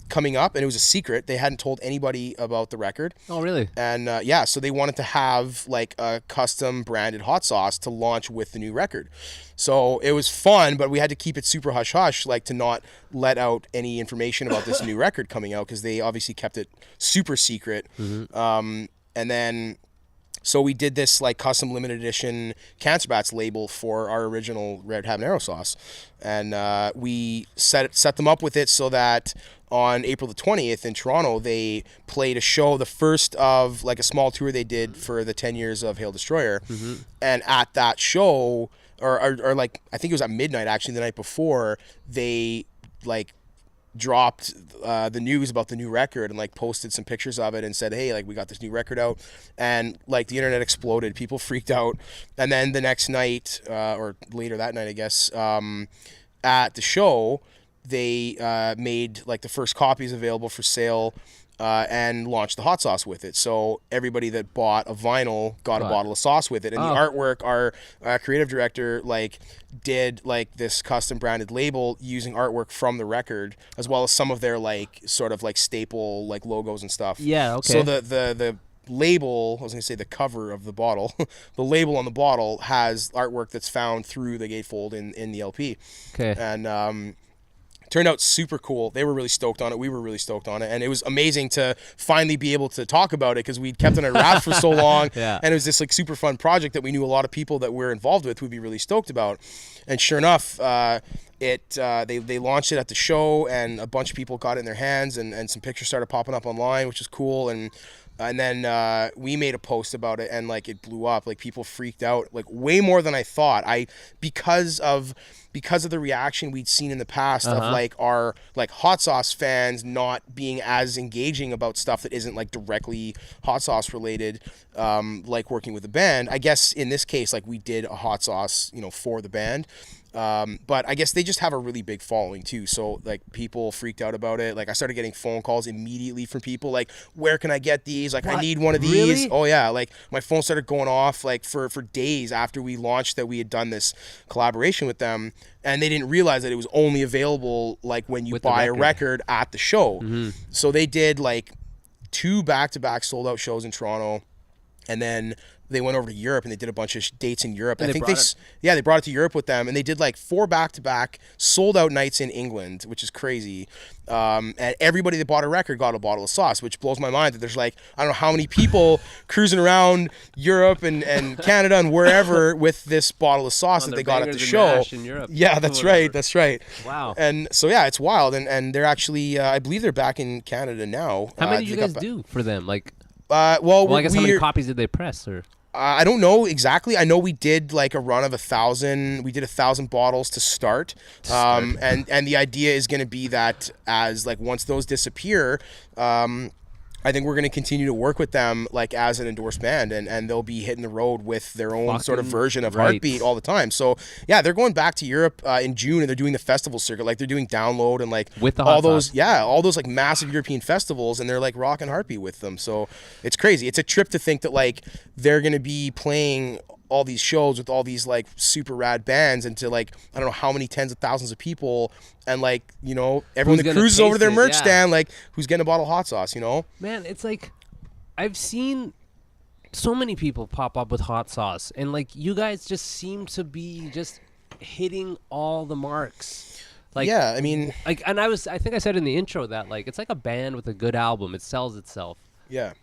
coming up, and it was a secret. They hadn't told anybody about the record. Oh, really? And so they wanted to have like a custom branded hot sauce to launch with the new record. So it was fun, but we had to keep it super hush hush, like to not let out any information about this new record coming out, because they obviously kept it super secret. And then so we did this like custom limited edition Cancer Bats label for our original red habanero sauce, and we set them up with it so that on April the 20th in Toronto, they played a show, the first of like a small tour they did for the 10 years of Hail Destroyer. And at that show, or like, I think it was at midnight actually the night before, they like dropped the news about the new record and like posted some pictures of it and said, hey, like we got this new record out, and like the internet exploded. People freaked out. And then the next night, or later that night, I guess, at the show, they made like the first copies available for sale and launched the hot sauce with it. So everybody that bought a vinyl got a bottle of sauce with it. And the artwork, our creative director like did like this custom branded label using artwork from the record, as well as some of their like sort of like staple like logos and stuff. Yeah, okay. So the label, I was going to say the cover of the bottle, the label on the bottle has artwork that's found through the gatefold in the LP. Okay. And turned out super cool. They were really stoked on it. We were really stoked on it. And it was amazing to finally be able to talk about it, because we'd kept it in wraps for so long. Yeah. And it was this like super fun project that we knew a lot of people that we're involved with would be really stoked about. And sure enough, they launched it at the show, and a bunch of people got it in their hands, and some pictures started popping up online, which is cool. And then we made a post about it, and like it blew up. Like people freaked out, like way more than I thought. Because of the reaction we'd seen in the past of like our like hot sauce fans not being as engaging about stuff that isn't like directly hot sauce related, like working with the band. I guess in this case, like we did a hot sauce, for the band. But I guess they just have a really big following too. So like people freaked out about it. Like I started getting phone calls immediately from people like, where can I get these? Like, I need one of these. Really? Oh yeah. Like my phone started going off like for days after we launched that we had done this collaboration with them. And they didn't realize that it was only available like when you buy a record at the show. So they did like 2 back-to-back sold out shows in Toronto, and then they went over to Europe and they did a bunch of dates in Europe. And I think they brought it to Europe with them, and they did like 4 back-to-back sold out nights in England, which is crazy. And everybody that bought a record got a bottle of sauce, which blows my mind that there's like, I don't know how many people cruising around Europe and Canada and wherever with this bottle of sauce that they got at the show. Yeah, that's right. That's right. Wow. And so, yeah, it's wild. And they're actually, I believe they're back in Canada now. How many did you guys do for them? Like, well, I guess how many copies did they press? Or I don't know exactly. I know we did like a run of 1,000. We did 1,000 bottles to start. And the idea is going to be that as like once those disappear, I think we're going to continue to work with them like as an endorsed band, and they'll be hitting the road with their own sort of version of Heartbeat all the time. So yeah, they're going back to Europe in June, and they're doing the festival circuit. Like they're doing Download and like with the all those like massive European festivals, and they're like rocking Heartbeat with them. So it's crazy. It's a trip to think that like they're going to be playing all these shows with all these like super rad bands, and to like I don't know how many tens of thousands of people, and like everyone that cruises over to their merch stand, like who's getting a bottle of hot sauce, Man, it's like I've seen so many people pop up with hot sauce, and like you guys just seem to be just hitting all the marks. Like, yeah, I mean, like, and I think I said in the intro that like it's like a band with a good album. It sells itself. Yeah.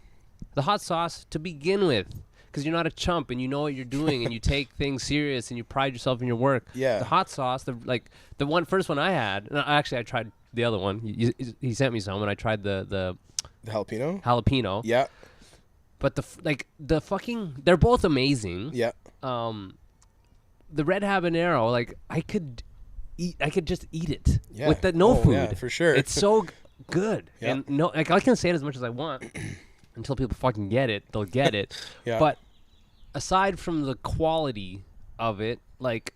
The hot sauce to begin with, because you're not a chump and you know what you're doing and you take things serious and you pride yourself in your work. Yeah. The hot sauce, the first one I had, and actually I tried the other one. He sent me some, and I tried the jalapeno. Jalapeno. Yeah. But they're both amazing. Yeah. The red habanero, like I could just eat it Yeah. with the no food. Yeah, for sure. It's so good. Yeah. And no, like I can say it as much as I want until people fucking get it. They'll get it. Yeah. But aside from the quality of it, like,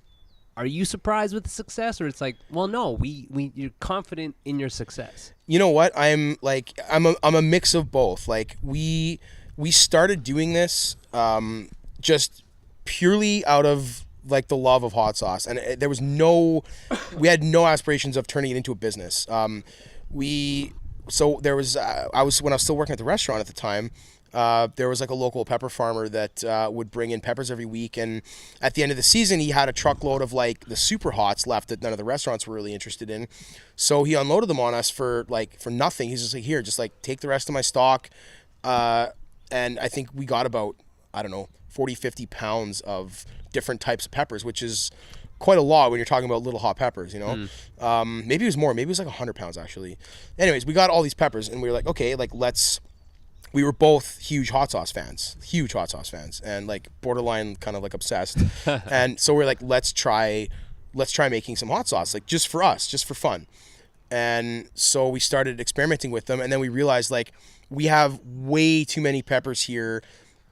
are you surprised with the success, or it's like, well, no, you're confident in your success? You know what? I'm a mix of both. Like we started doing this just purely out of like the love of hot sauce, and there was we had no aspirations of turning it into a business. When I was still working at the restaurant at the time. There was like a local pepper farmer that would bring in peppers every week, and at the end of the season he had a truckload of like the super hots left that none of the restaurants were really interested in, so he unloaded them on us for nothing. He's just like, here, just like take the rest of my stock, and I think we got about, I don't know, 40-50 pounds of different types of peppers, which is quite a lot when you're talking about little hot peppers, you know. Maybe it was more, maybe it was like 100 pounds actually. Anyways, we got all these peppers and we were like, okay, like we were both huge hot sauce fans, and like borderline kind of like obsessed. And so we're like, let's try making some hot sauce, like just for us, just for fun. And so we started experimenting with them, and then we realized like we have way too many peppers here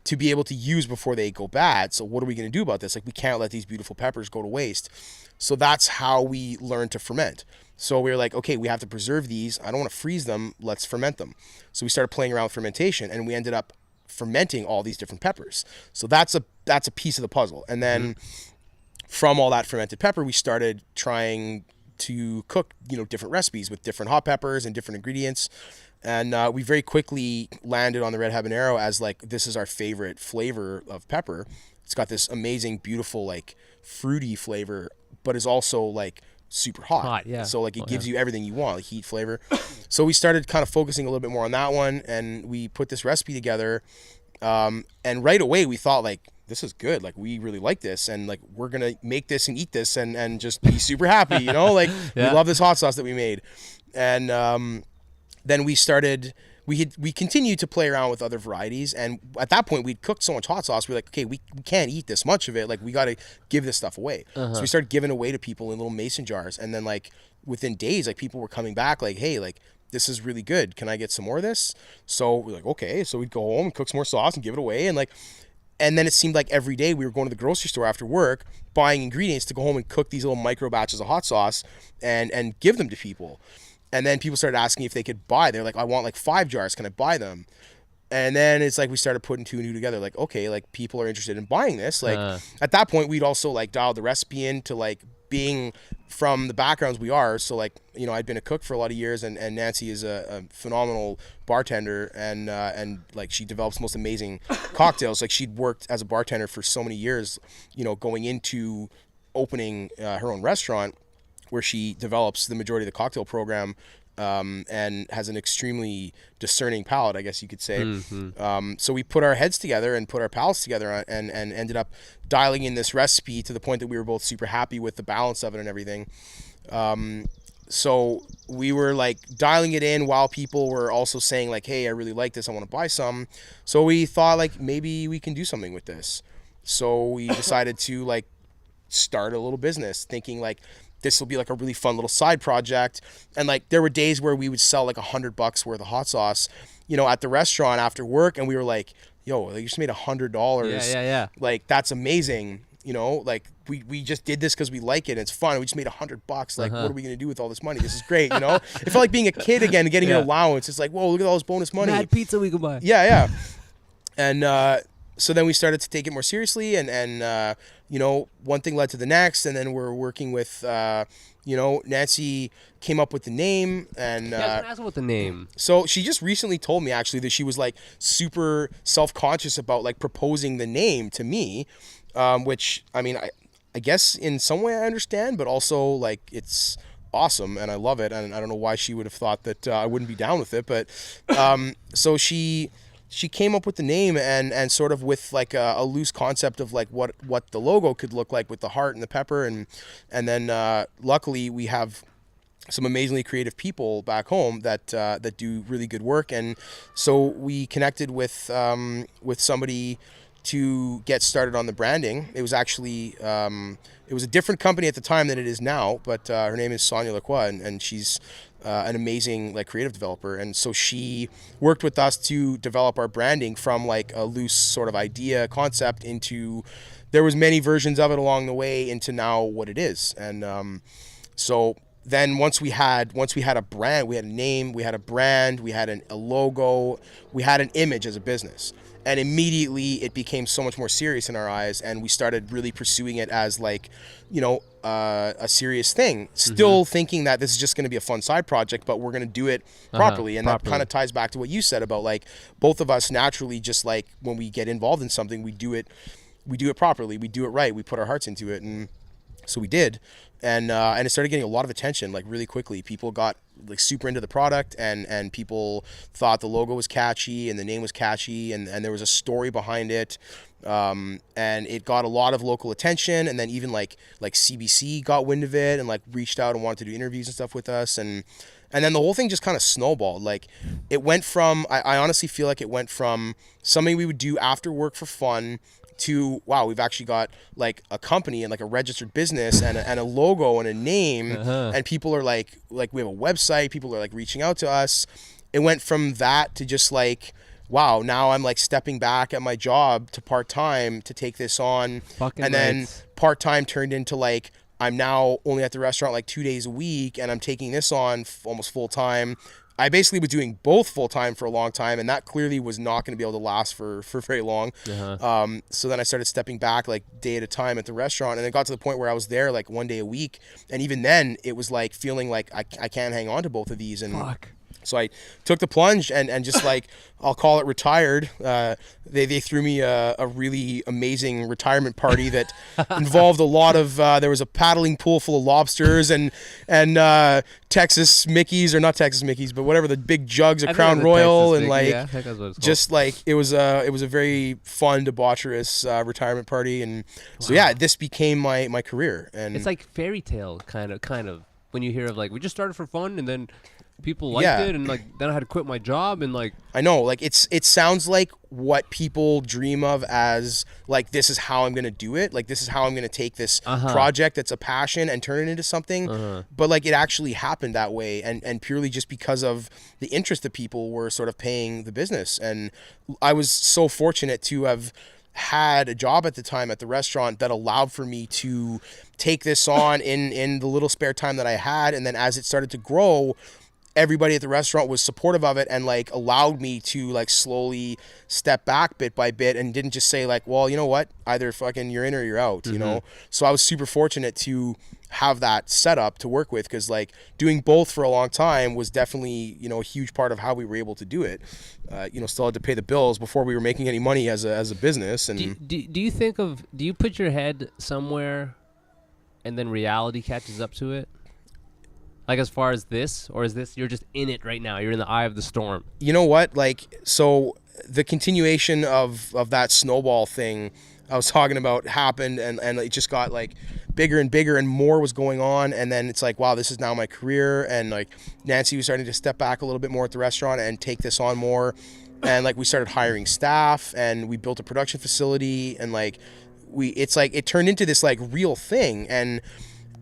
to be able to use before they go bad. So what are we going to do about this? Like, we can't let these beautiful peppers go to waste. So that's how we learned to ferment. So we were like, okay, we have to preserve these. I don't want to freeze them. Let's ferment them. So we started playing around with fermentation, and we ended up fermenting all these different peppers. So that's a piece of the puzzle. And then from all that fermented pepper, we started trying to cook, different recipes with different hot peppers and different ingredients. And we very quickly landed on the red habanero as like, this is our favorite flavor of pepper. It's got this amazing, beautiful, like fruity flavor, but is also like super hot. Yeah. So like it gives you everything you want, like heat, flavor. So we started kind of focusing a little bit more on that one, and we put this recipe together. And right away we thought like, this is good. Like, we really like this, and like, we're going to make this and eat this and just be super happy, like we love this hot sauce that we made. And then we continued to play around with other varieties, and at that point we'd cooked so much hot sauce, we're like, okay, we can't eat this much of it, like we got to give this stuff away. So we started giving away to people in little mason jars, and then like within days, like people were coming back like, hey, like this is really good, can I get some more of this? So we're like, okay. So we'd go home and cook some more sauce and give it away, and then it seemed like every day we were going to the grocery store after work, buying ingredients to go home and cook these little micro batches of hot sauce and give them to people. And then people started asking if they could buy. They're like, I want like 5 jars. Can I buy them? And then it's like we started putting 2 and 2 together. Like, okay, like people are interested in buying this. Like at that point, we'd also like dialed the recipe into like being from the backgrounds we are. So like, I'd been a cook for a lot of years, and Nancy is a phenomenal bartender, and like she develops the most amazing cocktails. Like, she'd worked as a bartender for so many years, going into opening her own restaurant, where she develops the majority of the cocktail program, and has an extremely discerning palate, I guess you could say. So we put our heads together and put our palates together, and ended up dialing in this recipe to the point that we were both super happy with the balance of it and everything. So we were like dialing it in while people were also saying like, hey, I really like this, I want to buy some. So we thought like, maybe we can do something with this. So we decided to like start a little business, thinking like, this will be like a really fun little side project. And like, there were days where we would sell like $100 worth of hot sauce, at the restaurant after work. And we were like, yo, you just made $100. Yeah. Like, that's amazing. Like we just did this because we like it and it's fun. We just made $100. Like, what are we going to do with all this money? This is great. It felt like being a kid again, getting an allowance. It's like, whoa, look at all this bonus money. Mad pizza we could buy. Yeah. And, so then we started to take it more seriously, and one thing led to the next, and then we're working with, Nancy came up with the name, and I was gonna ask about the name. So she just recently told me actually that she was like super self-conscious about like proposing the name to me, which I mean, I guess in some way I understand, but also like it's awesome and I love it, and I don't know why she would have thought that I wouldn't be down with it, but so she came up with the name and sort of with like a loose concept of like what the logo could look like with the heart and the pepper, and then luckily we have some amazingly creative people back home that do really good work, and so we connected with somebody to get started on the branding. It was actually it was a different company at the time than it is now, but her name is Sonia Lacroix, and she's an amazing like creative developer, and so she worked with us to develop our branding from like a loose sort of idea concept into, there was many versions of it along the way, into now what it is. And so then once we had a brand, we had a name, we had a brand, we had a logo, we had an image as a business. And immediately it became so much more serious in our eyes, and we started really pursuing it as like, you know, a serious thing. Still thinking that this is just going to be a fun side project, but we're going to do it properly. And that kind of ties back to what you said about like both of us naturally, just like when we get involved in something, we do it properly, we do it right, we put our hearts into it, and so we did. And it started getting a lot of attention like really quickly. People got like super into the product, and people thought the logo was catchy and the name was catchy, and there was a story behind it. And it got a lot of local attention, and then even like CBC got wind of it and like reached out and wanted to do interviews and stuff with us, and then the whole thing just kind of snowballed. Like it went from, I honestly feel like it went from something we would do after work for fun to, wow, we've actually got like a company and like a registered business and a logo and a name, and people are like we have a website, people are like reaching out to us. It went from that to just like, wow, now I'm like stepping back at my job to part-time to take this on. And then part-time turned into like, I'm now only at the restaurant like 2 days a week, and I'm taking this on almost full-time. I basically was doing both full-time for a long time, and that clearly was not going to be able to last for very long. So then I started stepping back like day at a time at the restaurant, and it got to the point where I was there like 1 day a week. And even then it was like feeling like I can't hang on to both of these. And so I took the plunge and just like, I'll call it retired. They threw me a really amazing retirement party that involved a lot of, there was a paddling pool full of lobsters and Texas Mickeys, or not Texas Mickeys, but whatever, the big jugs of Crown Royal, and like, just like, it was a very fun, debaucherous retirement party. And so yeah, this became my career. And it's like fairy tale kind of when you hear of like, we just started for fun, and then people liked it, and like then I had to quit my job, and like, I know, like it sounds like what people dream of as like, this is how I'm gonna do it, like this is how I'm gonna take this project that's a passion and turn it into something. But like it actually happened that way, and purely just because of the interest that people were sort of paying the business. And I was so fortunate to have had a job at the time at the restaurant that allowed for me to take this on in the little spare time that I had. And then as it started to grow, everybody at the restaurant was supportive of it, and like allowed me to like slowly step back bit by bit, and didn't just say like, well, you know what, either fucking you're in or you're out, you know? So I was super fortunate to have that setup to work with, because like doing both for a long time was definitely, you know, a huge part of how we were able to do it. You know, still had to pay the bills before we were making any money as a business. And do you put your head somewhere and then reality catches up to it? Like as far as this, or is this, you're just in it right now, you're in the eye of the storm? You know what, like, so the continuation of that snowball thing I was talking about happened, and it just got like bigger and bigger, and more was going on. And then it's like, wow, this is now my career. And like Nancy was starting to step back a little bit more at the restaurant and take this on more. And like we started hiring staff, and we built a production facility, and like it's like it turned into this like real thing.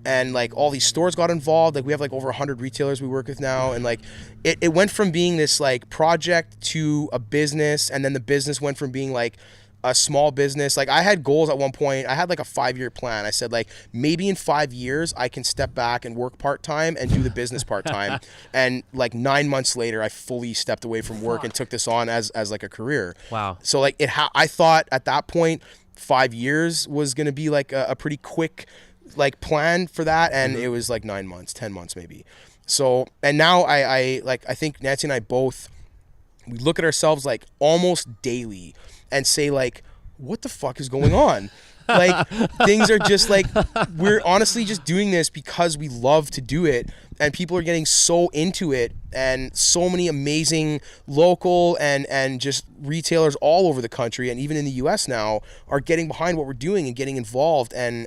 And like all these stores got involved. Like we have like over 100 retailers we work with now. And like it went from being this like project to a business. And then the business went from being like a small business. Like I had goals at one point. I had like a 5-year plan. I said like, maybe in 5 years I can step back and work part-time and do the business part-time. And like 9 months later, I fully stepped away from work and took this on as like a career. Wow. So like I thought at that point 5 years was going to be like a pretty quick like plan for that, and it was like 9 months, 10 months maybe. So, and now I think Nancy and I both, we look at ourselves like almost daily and say like, what the fuck is going on? Like things are just like, we're honestly just doing this because we love to do it, and people are getting so into it, and so many amazing local and just retailers all over the country, and even in the US now, are getting behind what we're doing and getting involved, and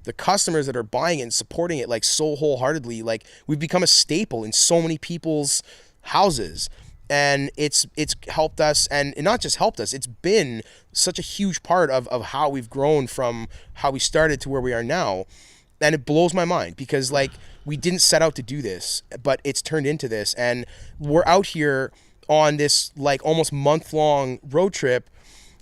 the customers that are buying it and supporting it like so wholeheartedly. Like we've become a staple in so many people's houses. and it's helped us, and not just helped us, it's been such a huge part of how we've grown from how we started to where we are now. And it blows my mind because like we didn't set out to do this, but it's turned into this, and we're out here on this like almost month-long road trip,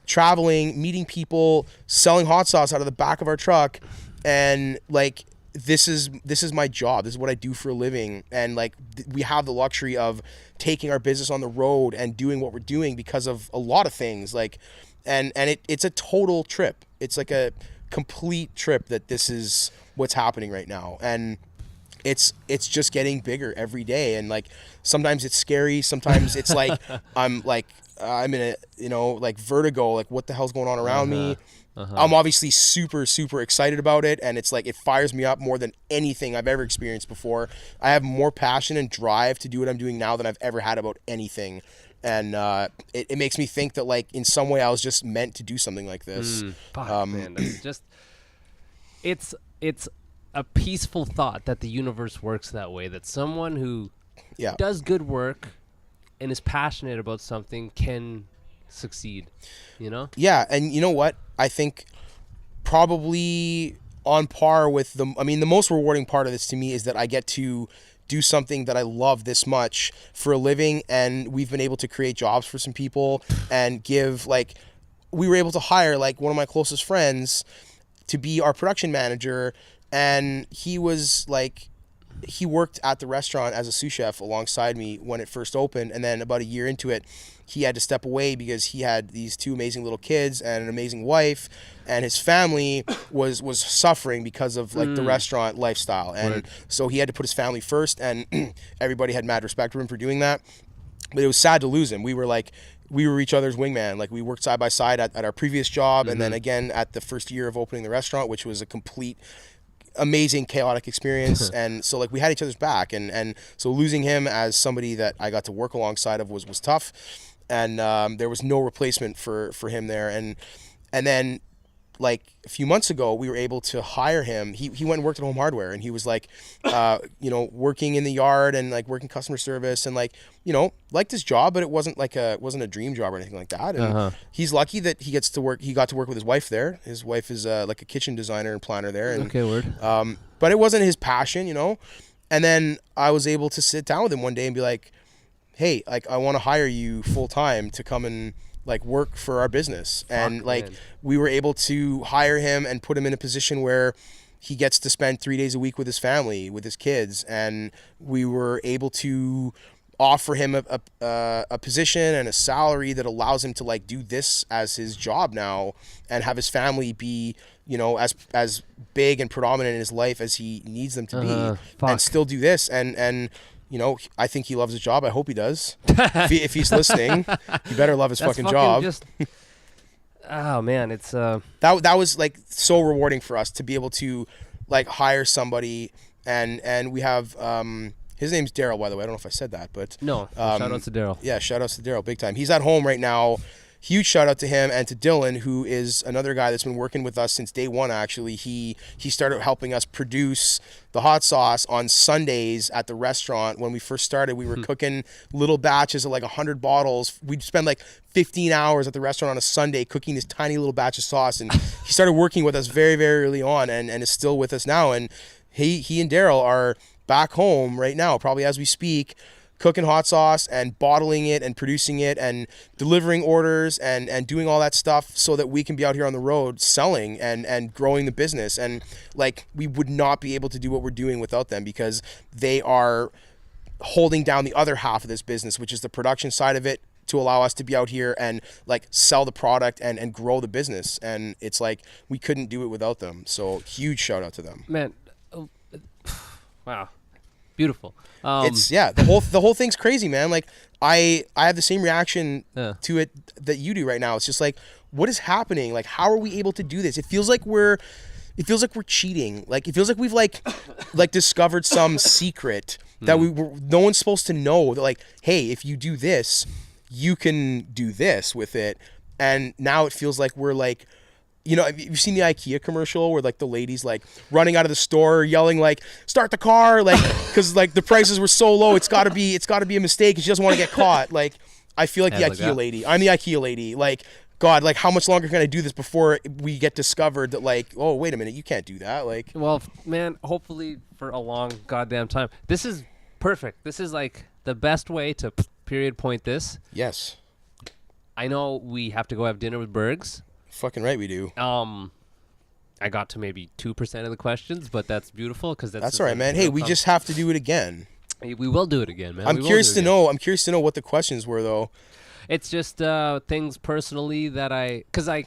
traveling, meeting people, selling hot sauce out of the back of our truck, and like this is my job. This is what I do for a living, and like we have the luxury of taking our business on the road and doing what we're doing because of a lot of things. Like, and it's a total trip. It's like a complete trip that this is what's happening right now, and it's just getting bigger every day. And like sometimes it's scary, sometimes it's like I'm in a like vertigo, like what the hell's going on around me. I'm obviously super excited about it, and it's like it fires me up more than anything I've ever experienced before. I have more passion and drive to do what I'm doing now than I've ever had about anything, and it makes me think that like in some way I was just meant to do something like this. Man, that's just it's a peaceful thought that the universe works that way, that someone who does good work and is passionate about something can succeed, Yeah, and you know what? I think probably on par with the most rewarding part of this to me is that I get to do something that I love this much for a living, and we've been able to create jobs for some people and give, like, we were able to hire like one of my closest friends to be our production manager, and he was like, he worked at the restaurant as a sous chef alongside me when it first opened, and then about a year into it, he had to step away because he had these 2 amazing little kids and an amazing wife, and his family was suffering because of like the restaurant lifestyle, and so he had to put his family first, and everybody had mad respect for him for doing that. But it was sad to lose him. We were each other's wingman. Like we worked side by side at our previous job, and then again at the first year of opening the restaurant, which was a complete amazing chaotic experience. And so like we had each other's back, and so losing him as somebody that I got to work alongside of was tough, and there was no replacement for him there, and then like a few months ago we were able to hire him. He went and worked at Home Hardware, and he was like working in the yard and like working customer service, and like liked his job, but it wasn't a dream job or anything like that. And he's lucky that he got to work with his wife there. His wife is like a kitchen designer and planner there, and but it wasn't his passion, and then I was able to sit down with him one day and be like, hey, like I want to hire you full time to come and like work for our business. And like we were able to hire him and put him in a position where he gets to spend 3 days a week with his family, with his kids, and we were able to offer him a position and a salary that allows him to like do this as his job now and have his family be as big and predominant in his life as he needs them to be, and still do this, and I think he loves his job. I hope he does. if he's listening, he better love his fucking job. Oh man, it's that was like so rewarding for us to be able to like hire somebody, and we have his name's Daryl, by the way. I don't know if I said that, but no. Shout out to Daryl. Yeah, shout outs to Daryl, big time. He's at home right now. Huge shout out to him, and to Dylan, who is another guy that's been working with us since day one. Actually, he started helping us produce the hot sauce on Sundays at the restaurant. When we first started, we were cooking little batches of like 100 bottles. We'd spend like 15 hours at the restaurant on a Sunday cooking this tiny little batch of sauce, and he started working with us very, very early on, and is still with us now. And he and Daryl are back home right now, probably as we speak, cooking hot sauce and bottling it and producing it and delivering orders and doing all that stuff so that we can be out here on the road selling and growing the business. And like we would not be able to do what we're doing without them, because they are holding down the other half of this business, which is the production side of it, to allow us to be out here and like sell the product and grow the business. And it's like we couldn't do it without them. So huge shout out to them. Man, wow. Beautiful. It's the whole thing's crazy, man. Like I have the same reaction to it that you do right now. It's just like, what is happening? Like, how are we able to do this? It feels like we're cheating. Like it feels like we've like discovered some secret that no one's supposed to know, that like, hey, if you do this, you can do this with it. And now it feels like we're like you know, have you seen the IKEA commercial where like the lady's like running out of the store yelling like start the car, like because like the prices were so low, it's got to be a mistake and she doesn't want to get caught. Like I feel like the IKEA lady. I'm the IKEA lady. Like God, like how much longer can I do this before we get discovered that like, oh wait a minute, you can't do that. Like, well, man, hopefully for a long goddamn time. This is perfect. This is like the best way to period point this. yes, I know we have to go have dinner with Bergs. fucking right we do. I got to maybe 2% of the questions, but that's beautiful because That's all right, man. Hey, we just have to do it again. We will do it again, man. I'm curious to know. I'm curious to know what the questions were, though. It's just things personally that because I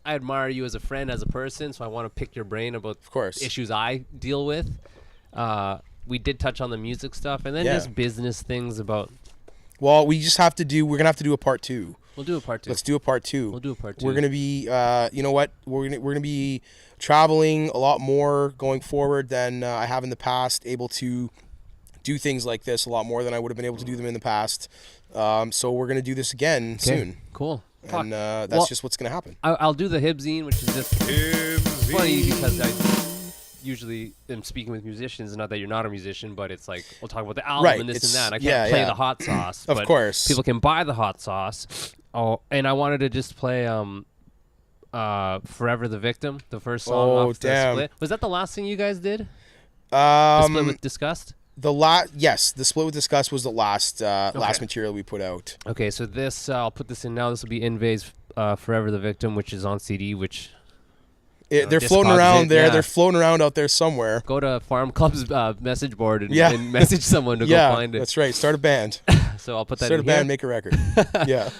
admire you as a friend, as a person, so I want to pick your brain about Of course. issues I deal with. We did touch on the music stuff, and then Yeah. just business things about. Well, we just have to do. We're gonna have to do a part 2. We'll do a part 2. Let's do a part 2. We'll do a part 2. We're gonna be. You know what? We're gonna be traveling a lot more going forward than I have in the past. Able to do things like this a lot more than I would have been able to do them in the past. So we're gonna do this again soon. Cool. And that's just what's gonna happen. I'll do the Hibzine, which is just funny because I usually am speaking with musicians. Not that you're not a musician, but it's like we'll talk about the album Right, and this it's- and that. I can't yeah, play yeah. the hot sauce. Of but course. people can buy the hot sauce. Oh, and I wanted to just play "Forever the Victim," the first song Oh, off the damn. split. Was that the last thing you guys did? The split with Disgust. Yes, the split with Disgust was the last material we put out. Okay, so this I'll put this in now. This will be Invey's "Forever the Victim," which is on CD. Which They're floating Discogs around it, there. yeah. They're floating around out there somewhere. go to Farmclub's message board and, Yeah. and message someone to Yeah, go find it. that's right. Start a band. So I'll put that Start a in band, here. make a record. Yeah.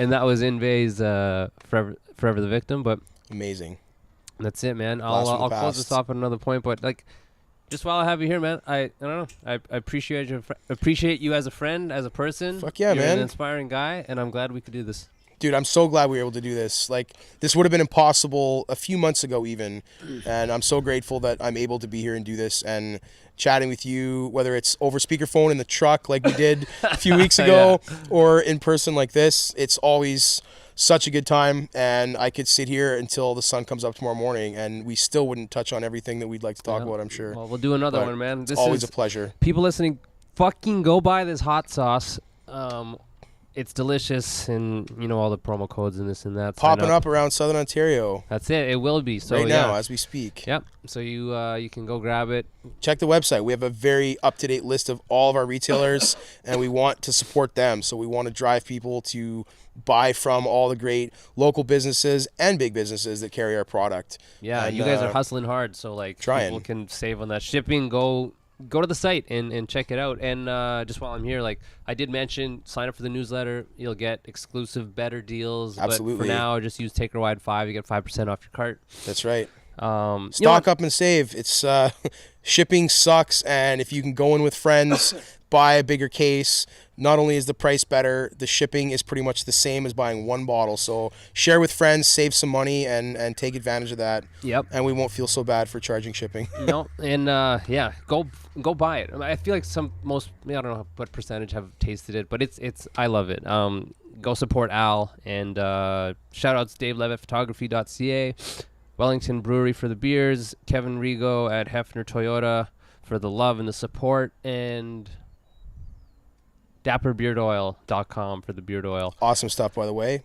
And that was Inve's Forever the Victim, but Amazing. that's it, man. Blast from the I'll close past. this off at another point, but like, just while I have you here, man, I don't know. I appreciate appreciate you as a friend, as a person. Fuck yeah, You're man. an inspiring guy, and I'm glad we could do this. Dude, I'm so glad we were able to do this. Like, this would have been impossible a few months ago even. And I'm so grateful that I'm able to be here and do this and chatting with you, whether it's over speakerphone in the truck like we did a few weeks ago or in person like this. It's always such a good time. And I could sit here until the sun comes up tomorrow morning and we still wouldn't touch on everything that we'd like to talk about, I'm sure. Well, we'll do another But one, man. It's This always is a pleasure. people listening. Fucking go buy this hot sauce. It's delicious, and you know all the promo codes and this and that. Sign Popping up around Southern Ontario That's it. It will be. So right now yeah. as we speak. Yep. So you can go grab it. Check the website. We have a very up-to-date list of all of our retailers, and we want to support them. So we want to drive people to buy from all the great local businesses and big businesses that carry our product. Yeah, And, you guys are hustling hard, so like trying. people can save on that shipping. Go to the site and check it out. And just while I'm here, like I did mention, sign up for the newsletter. You'll get exclusive, better deals. Absolutely. But for now, just use Takerwide 5. You get 5% off your cart. That's right. You Stock up and save. It's shipping sucks, and if you can go in with friends, buy a bigger case. Not only is the price better, the shipping is pretty much the same as buying one bottle. So share with friends, save some money, and take advantage of that. Yep. And we won't feel so bad for charging shipping. No, and yeah, go buy it. I feel like I don't know what percentage have tasted it, but it's I love it. Go support Al, and shout outs Dave Levitt Photography.ca, Wellington Brewery for the beers, Kevin Rigo at Hefner Toyota for the love and the support, and dapperbeardoil.com for the beard oil. Awesome stuff, by the way.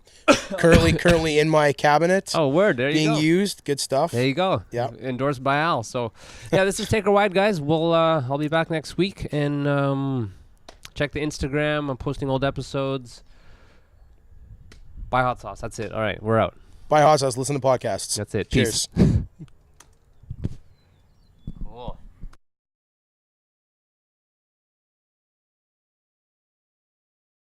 currently in my cabinet. Oh, word. There you being go. used. Good stuff. There you go. Yeah. Endorsed by Al. So, yeah, this is Take Her Wide, guys. I'll be back next week, and check the Instagram. I'm posting old episodes. Buy hot sauce. That's it. All right, we're out. Buy hot sauce. Listen to podcasts. That's it. Cheers. Peace.